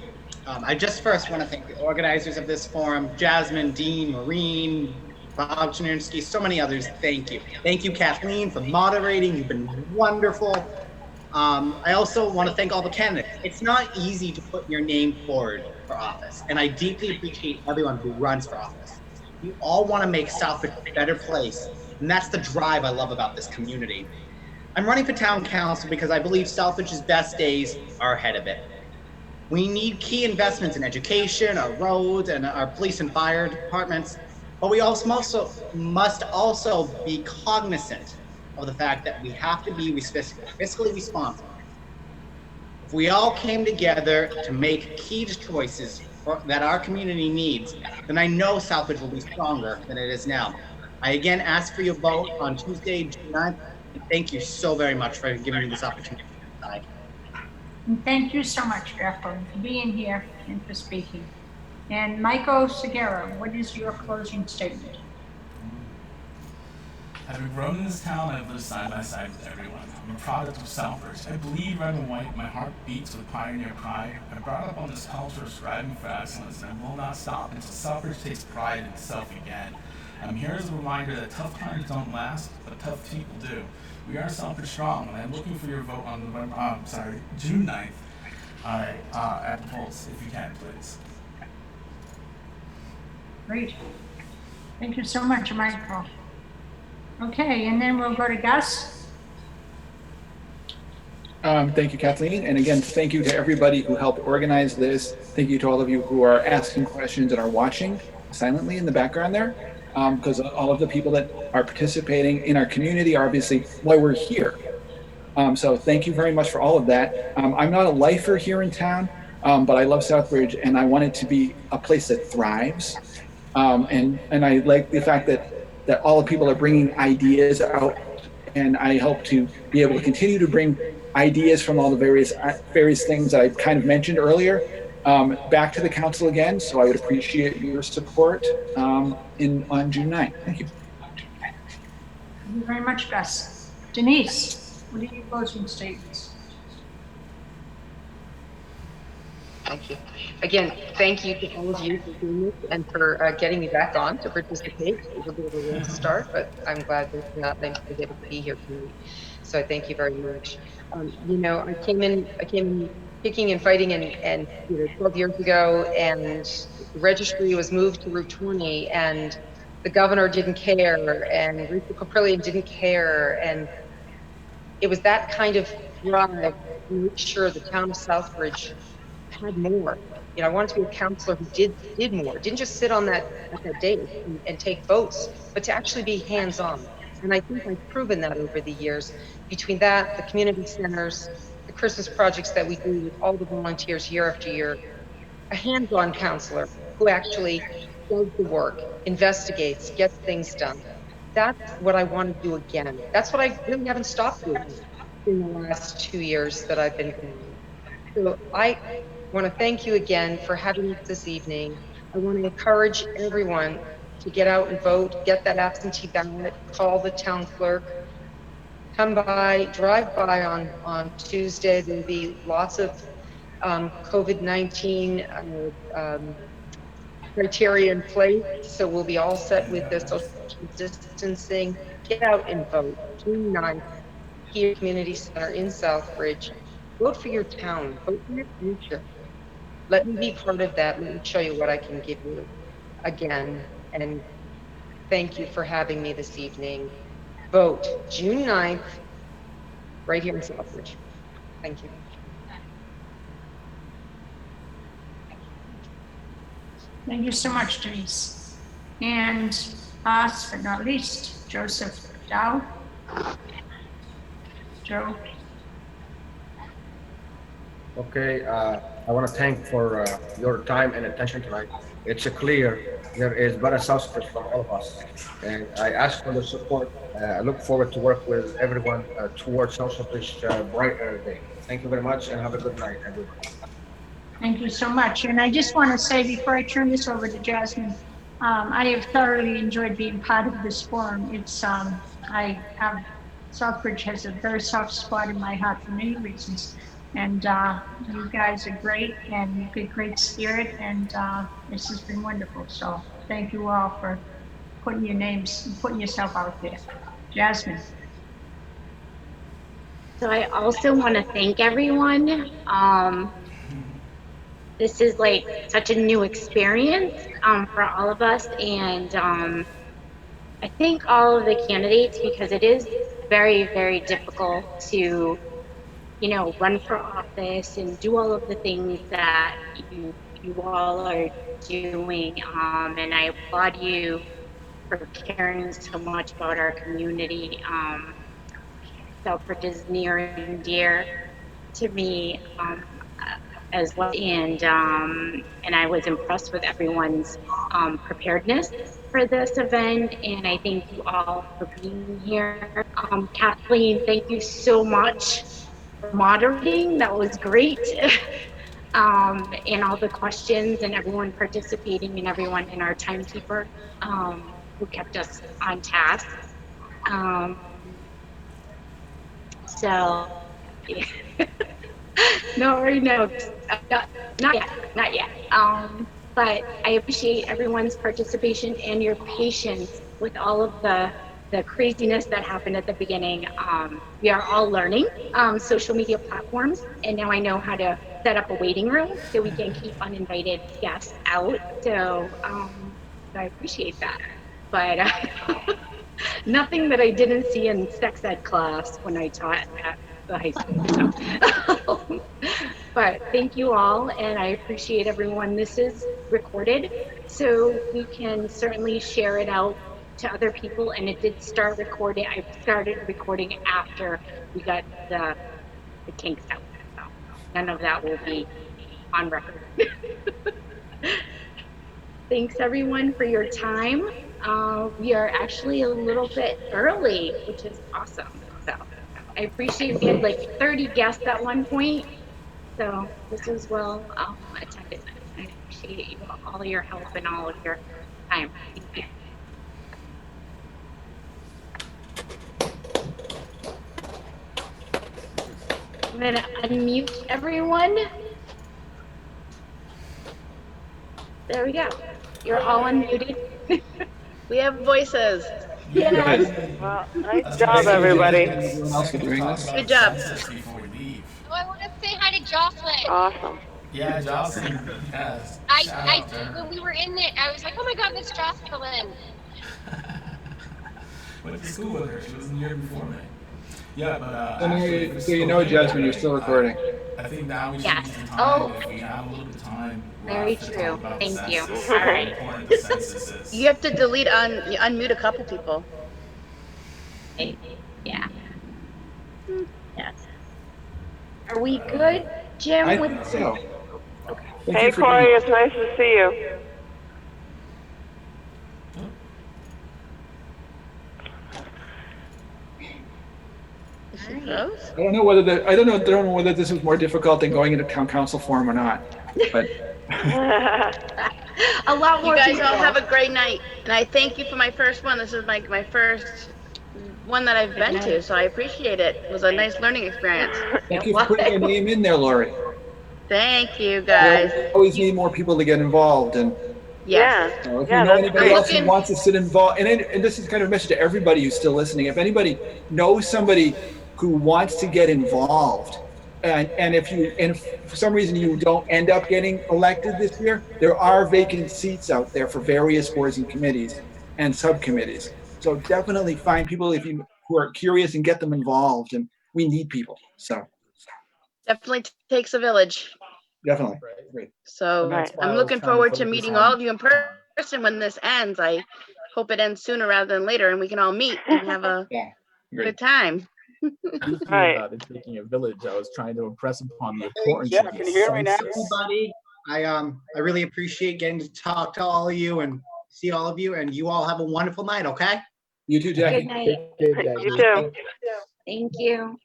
I just first want to thank the organizers of this forum, Jasmine, Dean, Maureen, Bob Chernitsky, so many others. Thank you. Thank you, Kathleen, for moderating. You've been wonderful. I also want to thank all the candidates. It's not easy to put your name forward for office, and I deeply appreciate everyone who runs for office. You all want to make Southbridge a better place, and that's the drive I love about this community. I'm running for town council because I believe Southbridge's best days are ahead of it. We need key investments in education, our roads, and our police and fire departments, but we must also be cognizant of the fact that we have to be fiscally responsible. If we all came together to make key choices that our community needs, then I know Southbridge will be stronger than it is now. I again ask for your vote on Tuesday, June 9th, and thank you so very much for giving me this opportunity to decide. And thank you so much, Jacqueline, for being here and for speaking. And Michael Segura, what is your closing statement? Having grown in this town, I've lived side by side with everyone. I'm a product of Southbridge. I bleed red and white. My heart beats with pioneer pride. I'm brought up on this culture of striving for excellence, and I will not stop until Southbridge takes pride in itself again. I'm here as a reminder that tough times don't last, but tough people do. We are Southbridge strong, and I'm looking for your vote on June 9th at the polls, if you can, please. Great. Thank you so much, Michael. Okay, and then we'll go to Gus. Thank you, Kathleen. And again, thank you to everybody who helped organize this. Thank you to all of you who are asking questions and are watching silently in the background there, because all of the people that are participating in our community are obviously why we're here. So thank you very much for all of that. I'm not a lifer here in town, but I love Southbridge, and I want it to be a place that thrives. And I like the fact that all the people are bringing ideas out, and I hope to be able to continue to bring ideas from all the various things that I kind of mentioned earlier back to the council again. So I would appreciate your support on June 9th. Thank you. Thank you very much, Gus. Denise, what are your closing statements? Thank you. Again, thank you to all of you for doing this and for getting me back on to participate. It was a bit of a late start, but I'm glad that I was able to be here tonight. So I thank you very much. You know, I came in kicking and fighting and 12 years ago, and the registry was moved to Route 20, and the governor didn't care, and Rachel Caprillion didn't care, and it was that kind of drive to make sure the town of Southbridge had more. You know, I wanted to be a counselor who did more, didn't just sit on that at that dais and take votes, but to actually be hands-on. And I think I've proven that over the years. Between that, the community centers, the Christmas projects that we do with all the volunteers year after year, a hands-on counselor who actually does the work, investigates, gets things done. That's what I want to do again. That's what I really haven't stopped doing in the last 2 years that I've been gone. So I want to thank you again for having us this evening. I want to encourage everyone to get out and vote, get that absentee ballot, call the town clerk, come by, drive by on Tuesday. There will be lots of COVID-19 criteria in place, so we'll be all set with the social distancing. Get out and vote. June 9th, here, Community Center in Southbridge. Vote for your town. Vote for your future. Let me be part of that. Let me show you what I can give you again. And thank you for having me this evening. Vote June 9th, right here in Southbridge. Thank you. Thank you so much, Denise. And last but not least, Joseph Dow. Joe. Okay, I want to thank for your time and attention tonight. It's clear there is better Southbridge from all of us, and I ask for the support. I look forward to work with everyone towards Southbridge brighter day. Thank you very much, and have a good night, everyone. Thank you so much. And I just want to say before I turn this over to Jasmine, I have thoroughly enjoyed being part of this forum. Southbridge has a very soft spot in my heart for many reasons. And you guys are great, and you've got great spirit, and this has been wonderful. So thank you all for putting your names and putting yourself out there. Jasmine. So I also want to thank everyone. This is like such a new experience for all of us, and I thank all of the candidates because it is very, very difficult to, run for office and do all of the things that you all are doing. And I applaud you for caring so much about our community. Southbridge is near and dear to me as well, and I was impressed with everyone's preparedness for this event, and I thank you all for being here. Kathleen, thank you so much for moderating. That was great. And all the questions and everyone participating and everyone in our timekeeper who kept us on task. So, yeah. No, not yet. But I appreciate everyone's participation and your patience with all of the craziness that happened at the beginning, we are all learning social media platforms, and now I know how to set up a waiting room so we can keep uninvited guests out. So I appreciate that, but nothing that I didn't see in sex ed class when I taught at the high school. So. But thank you all, and I appreciate everyone. This is recorded, so we can certainly share it out to other people. And it did start recording. I started recording after we got the kinks out, so none of that will be on record. Thanks everyone for your time. We are actually a little bit early, which is awesome. So I appreciate we had like 30 guests at one point. So this was well attended. I appreciate you all your help and all of your time. Thank you. I'm gonna unmute everyone. There we go. You're all unmuted. We have voices. Yes. Well, nice job, everybody. Everyone else for doing this. Good job. Before we leave. Oh, I want to say hi to Jocelyn. Awesome. Yeah, Jocelyn. Yes. When we were in there, I was like, oh my God, that's Jocelyn. Went to school with her. She was in the year before me. Yeah, but So you know, Jasmine, you're still recording. I think now we should Yes. use the time if we have a little bit of time. Very true. Thank you. All right. Important the census is. You have to unmute a couple people. Yeah. Yes. Are we good, Jim? I think so. Okay. Hey, Corey, it's nice to see you. I don't know whether I don't know whether this is more difficult than going into town council forum or not, but a lot more. You guys people. all have a great night, and I thank you for my first one. This is my first one that I've been to, so I appreciate it. It was a nice learning experience. thank you for putting your name in there, Lori. Thank you, guys. We always need more people to get involved, and yes. so if you know anybody else who wants to sit involved, and this is kind of a message to everybody who's still listening. If anybody knows somebody who wants to get involved, and if for some reason you don't end up getting elected this year, there are vacant seats out there for various boards and committees and subcommittees. So definitely find people who are curious and get them involved, and we need people. So Definitely takes a village. definitely. Great. So I'm looking forward to meeting all of you in person when this ends. I hope it ends sooner rather than later, and we can all meet and have a good time. About it taking a village, I was trying to impress upon the importance of the Everybody, I really appreciate getting to talk to all of you and see all of you, and you all have a wonderful night. Okay. You too, Jackie. Good night. You too. Thank you.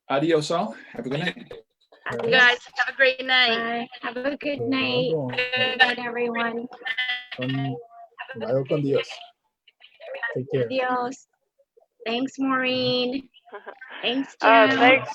Adios all. Have a good night. You guys have a great night. Bye. Have a good night. Good night, everyone. Cuidado con Dios. Take care. Adios. Thanks, Maureen. Thanks, Jim. Thanks.